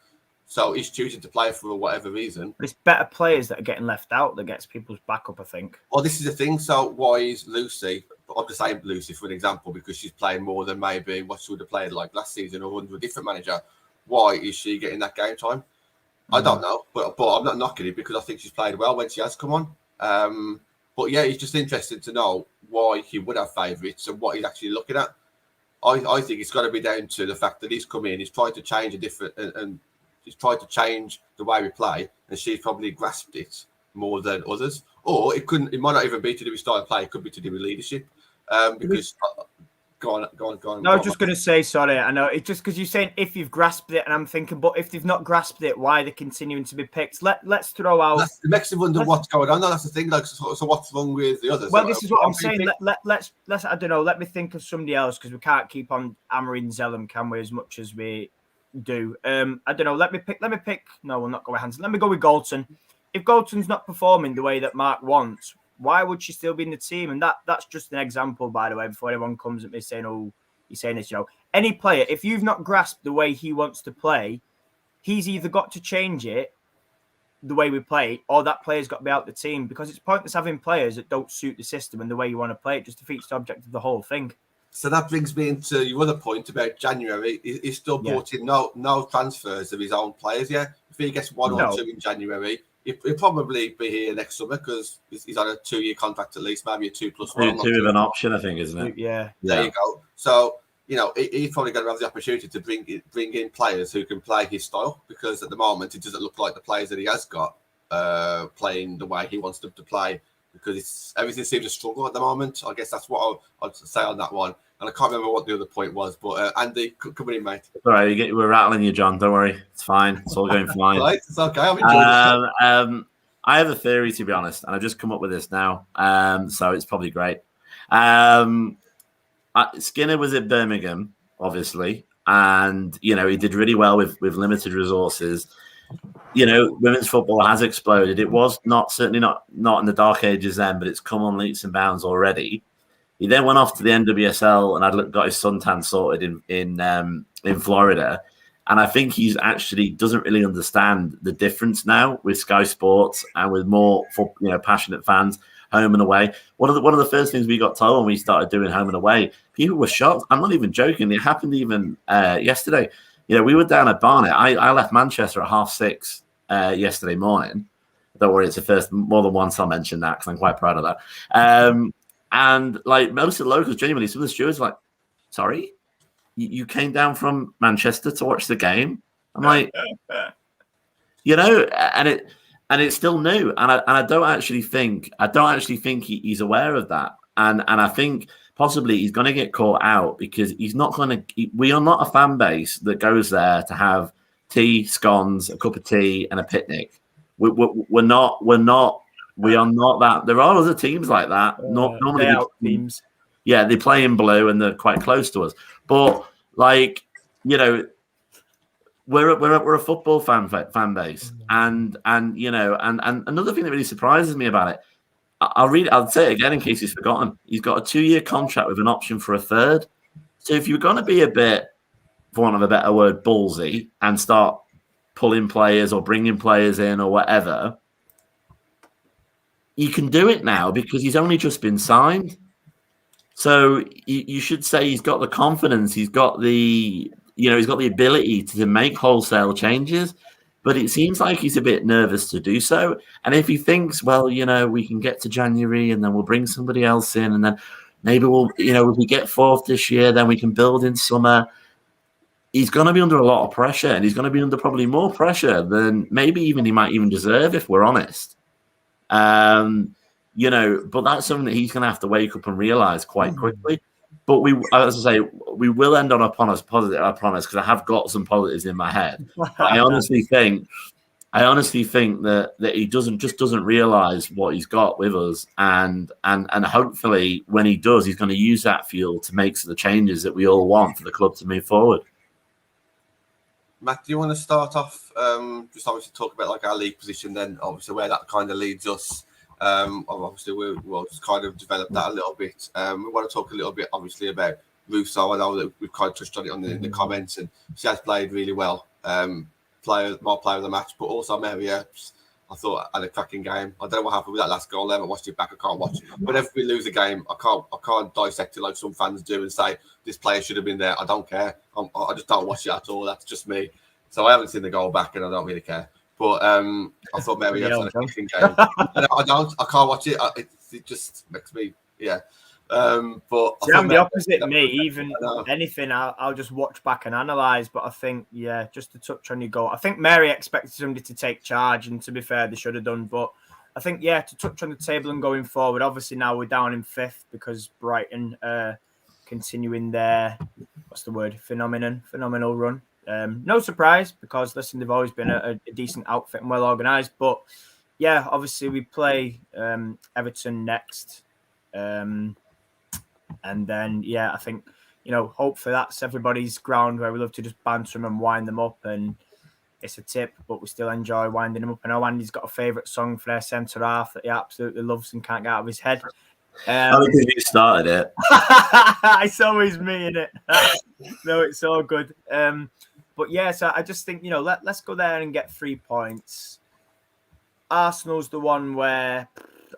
So he's choosing to play for whatever reason. But it's better players that are getting left out that gets people's back up, I think. Well, this is the thing. So why is Lucy? I'm just saying Lucy for an example, because she's playing more than maybe what she would have played like last season or under a different manager. Why is she getting that game time? I don't know, but I'm not knocking it, because I think she's played well when she has come on. But yeah, it's just interesting to know why he would have favourites and what he's actually looking at. I think it's got to be down to the fact that he's come in, he's tried to change and he's tried to change the way we play, and she's probably grasped it more than others. Or it might not even be to do with style of play; it could be to do with leadership. Because go on. No, I was just going to say, sorry, I know it's just because you're saying if you've grasped it, and I'm thinking, but if they've not grasped it, why are they continuing to be picked? Let's throw out. It makes you wonder what's going on. That's the thing. Like, so what's wrong with the others? Well, this is what I'm saying. Let's I don't know. Let me think of somebody else, because we can't keep on hammering Zellum, can we? As much as we do. I don't know. Let me pick. No, we'll not go with Hansen. Let me go with Galton. If Galton's not performing the way that Mark wants, why would she still be in the team? And that's just an example, by the way, before anyone comes at me saying, oh, you're saying this, any player, if you've not grasped the way he wants to play, he's either got to change it, the way we play, or that player's got to be out the team, because it's pointless having players that don't suit the system and the way you want to play. It just defeats the object of the whole thing. So that brings me into your other point about January. He's still brought in no transfers of his own players yet. If he gets one or two in January, he'll probably be here next summer, because he's on a 2-year contract at least, maybe a 2+1. 2 with an option, I think, isn't it? Yeah. There you go. So, he's probably going to have the opportunity to bring in players who can play his style, because at the moment it doesn't look like the players that he has got playing the way he wants them to play, because everything seems to struggle at the moment. I guess that's what I'd say on that one. And I can't remember what the other point was, but Andy, come in, mate. All right, we're rattling you, John. Don't worry, it's fine. It's all going fine. Right, it's okay. I'm enjoying it. I have a theory, to be honest, and I've just come up with this now, so it's probably great. Skinner was at Birmingham, obviously, and he did really well with limited resources. Women's football has exploded. It was certainly not in the dark ages then, but it's come on leaps and bounds already. He then went off to the NWSL and had got his suntan sorted in Florida. And I think he's actually doesn't really understand the difference now with Sky Sports and with more passionate fans home and away. One of the first things we got told when we started doing home and away, people were shocked. I'm not even joking. It happened even yesterday. We were down at Barnet. I left Manchester at 6:30 yesterday morning. Don't worry, it's the first more than once I'll mention that because I'm quite proud of that. And like most of the locals, genuinely, some of the stewards were like, sorry, you came down from Manchester to watch the game? I'm like, and it's still new. And I don't actually think he's aware of that. And I think possibly he's going to get caught out because he's not going to. We are not a fan base that goes there to have tea, scones, a cup of tea, and a picnic. We're not. We are not that. There are other teams like that. Normally teams. Yeah, they play in blue and they're quite close to us. But we're a football fan base, and another thing that really surprises me about it. I'll say it again in case he's forgotten. He's got a 2-year contract with an option for a third. So if you're going to be a bit, for want of a better word, ballsy and start pulling players or bringing players in or whatever, you can do it now because he's only just been signed. So you should say he's got the confidence, he's got the ability to make wholesale changes, but it seems like he's a bit nervous to do so. And if he thinks, well, we can get to January and then we'll bring somebody else in, and then maybe if we get fourth this year, then we can build in summer. He's going to be under a lot of pressure, and he's going to be under probably more pressure than maybe even he might even deserve, if we're honest. But that's something that he's going to have to wake up and realize quite quickly. But as I say, we will end on a positive, I promise, because I have got some positives in my head. I honestly think that he doesn't realize what he's got with us, and hopefully when he does, he's going to use that fuel to make the changes that we all want for the club to move forward. Matt, do you want to start off? Just obviously talk about like our league position, then obviously where that kind of leads us. Obviously we'll just kind of develop that a little bit. We want to talk a little bit, obviously, about Russo. I know that we've kind of touched on it in the comments, and she has played really well. My player of the match, but also Mary Earps, I thought had a cracking game. I don't know what happened with that last goal. I haven't watched it back. I can't watch it. Whenever we lose a game, I can't dissect it like some fans do and say this player should have been there. I don't care. I just don't watch it at all. That's just me. So I haven't seen the goal back, and I don't really care. But I thought Mary Earps had a cracking game. I can't watch it. It just makes me, yeah. But I'm the opposite. Me, even anything, I'll just watch back and analyze. But I think, yeah, just to touch on your goal, I think Mary expected somebody to take charge, and to be fair, they should have done. But I think, yeah, to touch on the table and going forward, obviously now we're down in 5th because Brighton continuing their phenomenal run. No surprise because listen, they've always been a decent outfit and well organised. But yeah, obviously we play Everton next. And then, yeah, I think, hopefully that's everybody's ground where we love to just banter them and wind them up. And it's a tip, but we still enjoy winding them up. I know Andy's got a favourite song for their centre half that he absolutely loves and can't get out of his head. Because you started it. It's always me, innit? No, it's all good. But yeah, so I just think, let's go there and get 3 points. Arsenal's the one where,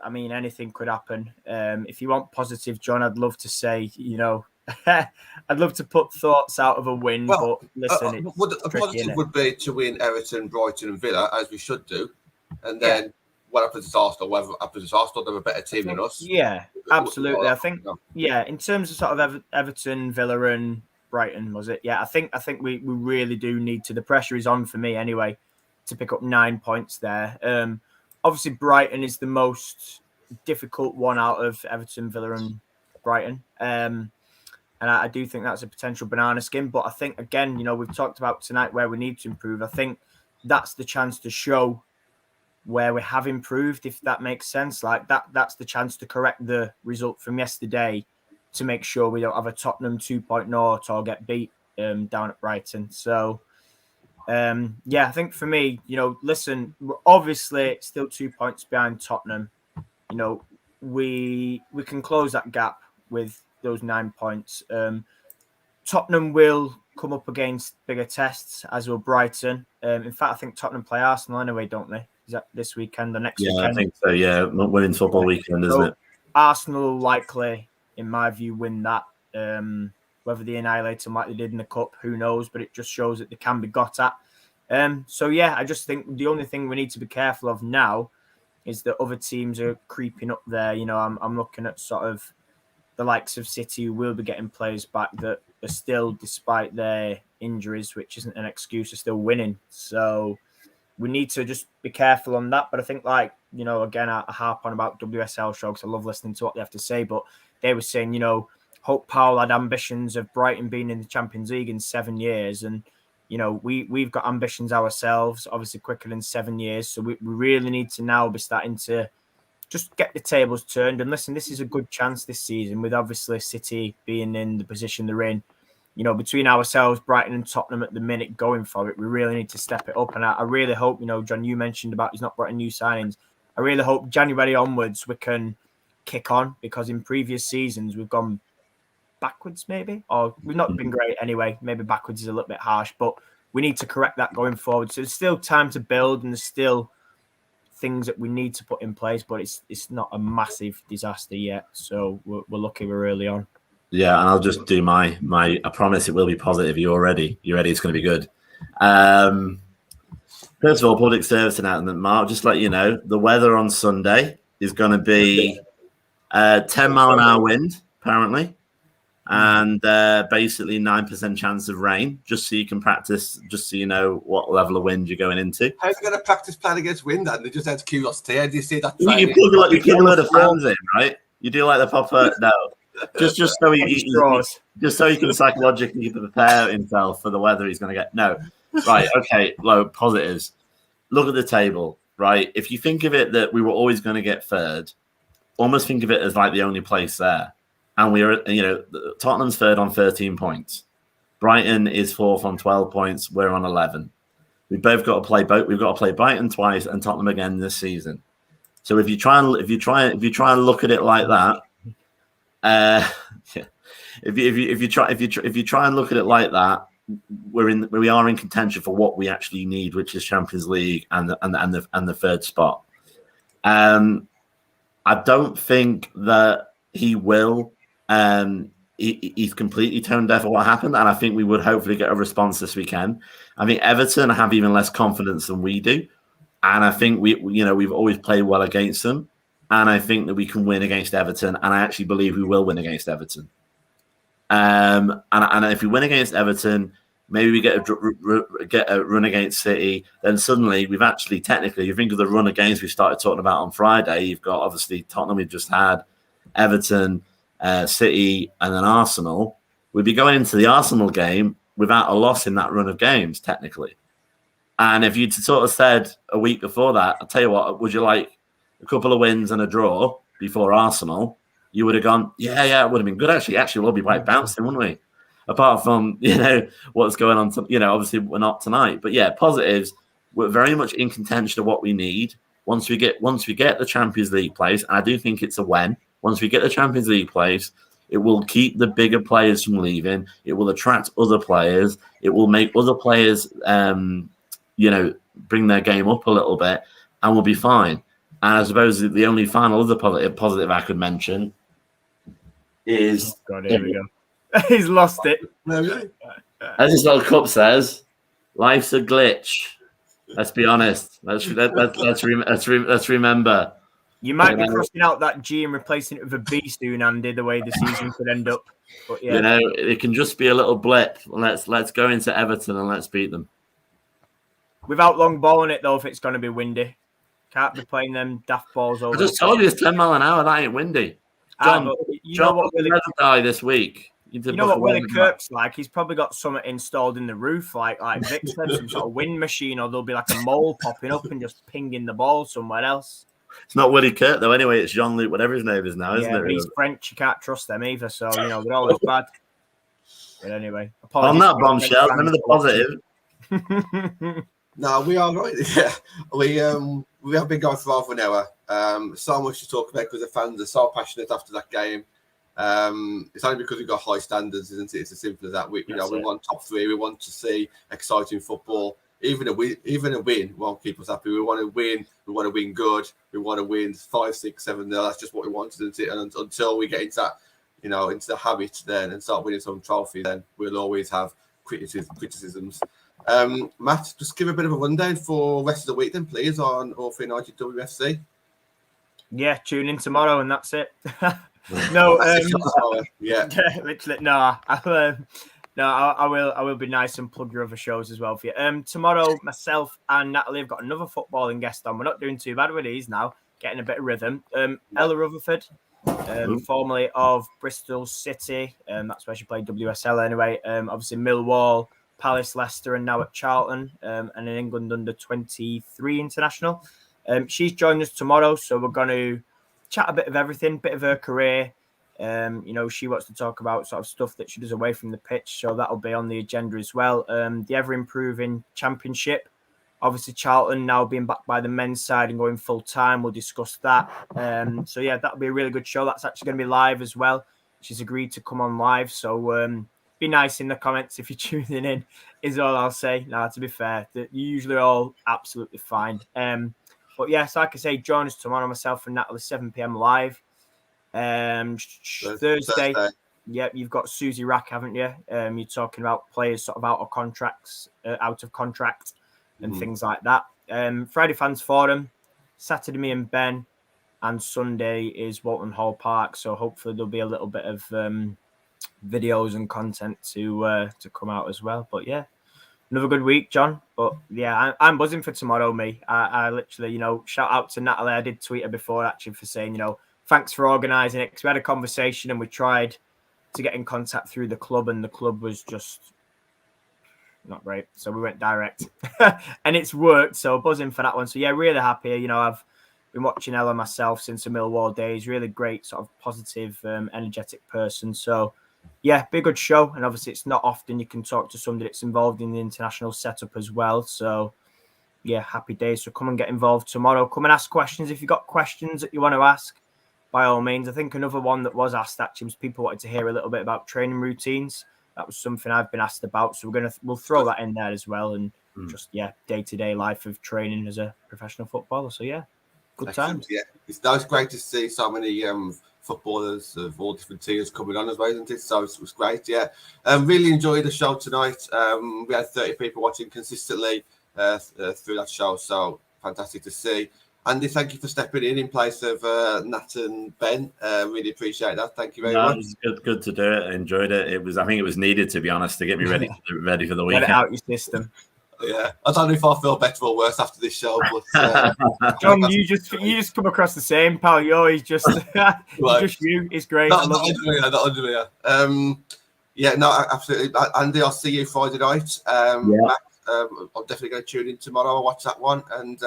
I mean, anything could happen. If you want positive, John, I'd love to say, I'd love to put thoughts out of a win, but listen, a positive would be to win Everton, Brighton, and Villa, as we should do, and then what happens to Arsenal? Whatever happens to Arsenal, they're a better team than us. Yeah, absolutely. I think, in terms of sort of Everton, Villa, and Brighton, was it? Yeah, I think we really do need to. The pressure is on for me anyway to pick up 9 points there. Obviously, Brighton is the most difficult one out of Everton, Villa, and Brighton. And I do think that's a potential banana skin. But I think, again, we've talked about tonight where we need to improve. I think that's the chance to show where we have improved, if that makes sense. Like that's the chance to correct the result from yesterday to make sure we don't have a Tottenham 2.0 or get beat down at Brighton. So, I think for me, listen, we're obviously still 2 points behind Tottenham. We can close that gap with those 9 points. Tottenham will come up against bigger tests, as will Brighton. In fact, I think Tottenham play Arsenal anyway, don't they? Is that this weekend or next weekend? Yeah, I think so. Yeah, winning football weekend, isn't it? Arsenal will likely, in my view, win that. Whether they annihilate them like they did in the Cup, who knows? But it just shows that they can be got at. So, yeah, I just think the only thing we need to be careful of now is that other teams are creeping up there. You know, I'm looking at sort of the likes of City, who will be getting players back that are still, despite their injuries, which isn't an excuse, are still winning. So we need to just be careful on that. But I think, like, you know, again, I harp on about WSL show because I love listening to what they have to say. But they were saying, you know, Hope Powell had ambitions of Brighton being in the Champions League in 7 years. And, you know, we've got ambitions ourselves, obviously quicker than 7 years. So we really need to now be starting to just get the tables turned. And listen, this is a good chance this season with obviously City being in the position they're in. You know, between ourselves, Brighton and Tottenham at the minute going for it, we really need to step it up. And I really hope, you know, John, you mentioned about he's not brought in new signings. I really hope January onwards we can kick on, because in previous seasons we've gone backwards maybe, or we've not been great anyway. Maybe backwards is a little bit harsh, but we need to correct that going forward. So there's still time to build and there's still things that we need to put in place, but it's not a massive disaster yet. So we're lucky we're early on. Yeah, and I'll just do my. I promise it will be positive. You're ready. You're ready. It's going to be good. First of all, public service announcement, Mark. Just let you know, the weather on Sunday is going to be 10-mile-an-hour wind, apparently, and basically 9% chance of rain. Just so you can practice. Just so you know what level of wind you're going into. How's they going to practice playing against wind? And they just had curiosity. How do you see that? You put a load of fans in, right? You do like the proper no. Just so he can psychologically prepare himself for the weather he's going to get. No, right? Okay, low positives. Look at the table, right? If you think of it that we were always going to get third, almost think of it as like the only place there. And we are, you know, Tottenham's third on 13 points. Brighton is fourth on 12 points. We're on 11. We've both got to play both. We've got to play Brighton twice and Tottenham again this season. So if you try and look at it like that. If you try and look at it like that, we are in contention for what we actually need, which is Champions League and the third spot. I don't think that he will. He's completely tone deaf at what happened, and I think we would hopefully get a response this weekend. I think Everton have even less confidence than we do, and I think we've always played well against them. And I think that we can win against Everton, and I actually believe we will win against Everton. And if we win against Everton, maybe we get a run against City. Then suddenly we've actually technically, you think of the run of games we started talking about on Friday. You've got obviously Tottenham. We've just had Everton, City, and then Arsenal. We'd be going into the Arsenal game without a loss in that run of games technically. And if you'd sort of said a week before that, I'll tell you what, would you like a couple of wins and a draw before Arsenal, you would have gone, yeah, it would have been good. Actually, we'll be quite bouncing, wouldn't we? Apart from, what's going on, obviously we're not tonight. But yeah, positives, we're very much in contention of what we need. Once we get the Champions League place, and I do think it's a when, once we get the Champions League place, it will keep the bigger players from leaving. It will attract other players. It will make other players, bring their game up a little bit, and we'll be fine. And I suppose the only final other positive I could mention is... God, here we go. He's lost it. As this little cup says, life's a glitch. Let's be honest. Let's remember. You might be crossing out that G and replacing it with a B soon, Andy, the way the season could end up. But yeah. It can just be a little blip. Let's go into Everton and let's beat them. Without long ball on it, though, if it's going to be windy. Can't be playing them daft balls over. I just told you it's 10 mile an hour. That ain't windy. John, die this week. You know what Willie Kirk's like? He's probably got something installed in the roof, like Vic said, some sort of wind machine, or there'll be like a mole popping up and just pinging the ball somewhere else. It's not Willie Kirk, though. Anyway, it's Jean-Luc, whatever his name is now, isn't it? He's French. You can't trust them either, so, they're always bad. But anyway. On that bombshell, remember the positive. No, we are right. Yeah, we have been going for half an hour. So much to talk about because the fans are so passionate after that game. It's only because we've got high standards, isn't it? It's as simple as that. We want top 3. We want to see exciting football. Even a win won't keep us happy. We want to win. We want to win good. We want to win 5, 6, 7-0. That's just what we want, isn't it? And until we get into that, into the habit then and start winning some trophy, then we'll always have criticisms. Matt, just give a bit of a rundown for the rest of the week then, please, on All For United WFC. Yeah, tune in tomorrow and that's it. No, yeah, literally, no. I will be nice and plug your other shows as well for you. Tomorrow, myself and Natalie have got another footballing guest on. We're not doing too bad with these now, getting a bit of rhythm. Ella Rutherford, formerly of Bristol City. That's where she played WSL anyway. Obviously Millwall, Palace, Leicester, and now at Charlton, and in England under 23 international. She's joining us tomorrow, so we're going to chat a bit of everything, bit of her career. She wants to talk about sort of stuff that she does away from the pitch, so that'll be on the agenda as well. The ever-improving championship, obviously Charlton now being backed by the men's side and going full-time, we'll discuss that. So yeah, that'll be a really good show. That's actually going to be live as well. She's agreed to come on live, so be nice in the comments if you're tuning in, is all I'll say. Now, to be fair, you're usually all absolutely fine. But yes, like I say, join us tomorrow, myself and Natalie, 7 p.m. live. Thursday. Yep, you've got Susie Rack, haven't you? You're talking about players sort of out of contract, and things like that. Friday Fans Forum, Saturday me and Ben, and Sunday is Walton Hall Park. So hopefully there'll be a little bit of videos and content to come out as well. But yeah, another good week, John. But yeah, I'm buzzing for tomorrow, me. I literally, shout out to Natalie. I did tweet her before actually for saying, thanks for organising it, because we had a conversation and we tried to get in contact through the club, and the club was just not great. So we went direct and it's worked. So buzzing for that one. So yeah, really happy. I've been watching Ella myself since the Millwall days. Really great, sort of positive, energetic person. So yeah, be a good show. And obviously it's not often you can talk to somebody that's involved in the international setup as well. So yeah, happy days. So come and get involved tomorrow. Come and ask questions. If you've got questions that you want to ask, by all means. I think another one that was asked actually was people wanted to hear a little bit about training routines. That was something I've been asked about. So we'll throw that in there as well. And just, day-to-day life of training as a professional footballer. So yeah, good times. Yeah, it's great to see so many footballers of all different tiers coming on as well, isn't it? So it was great, yeah. Really enjoyed the show tonight. We had 30 people watching consistently through that show. So fantastic to see. Andy, thank you for stepping in place of Nat and Ben. Really appreciate that. Thank you very much. It was good to do it. I enjoyed it. I think it was needed, to be honest, to get me ready for the weekend. Get it out your system. Yeah, I don't know if I feel better or worse after this show, but John, you just come across the same, pal. You're always just just you. It's great. Not under me. Yeah, no, absolutely. Andy, I'll see you Friday night. Matt, I'm definitely going to tune in tomorrow. I'll watch that one. And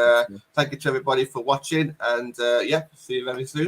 thank you to everybody for watching. And see you very soon.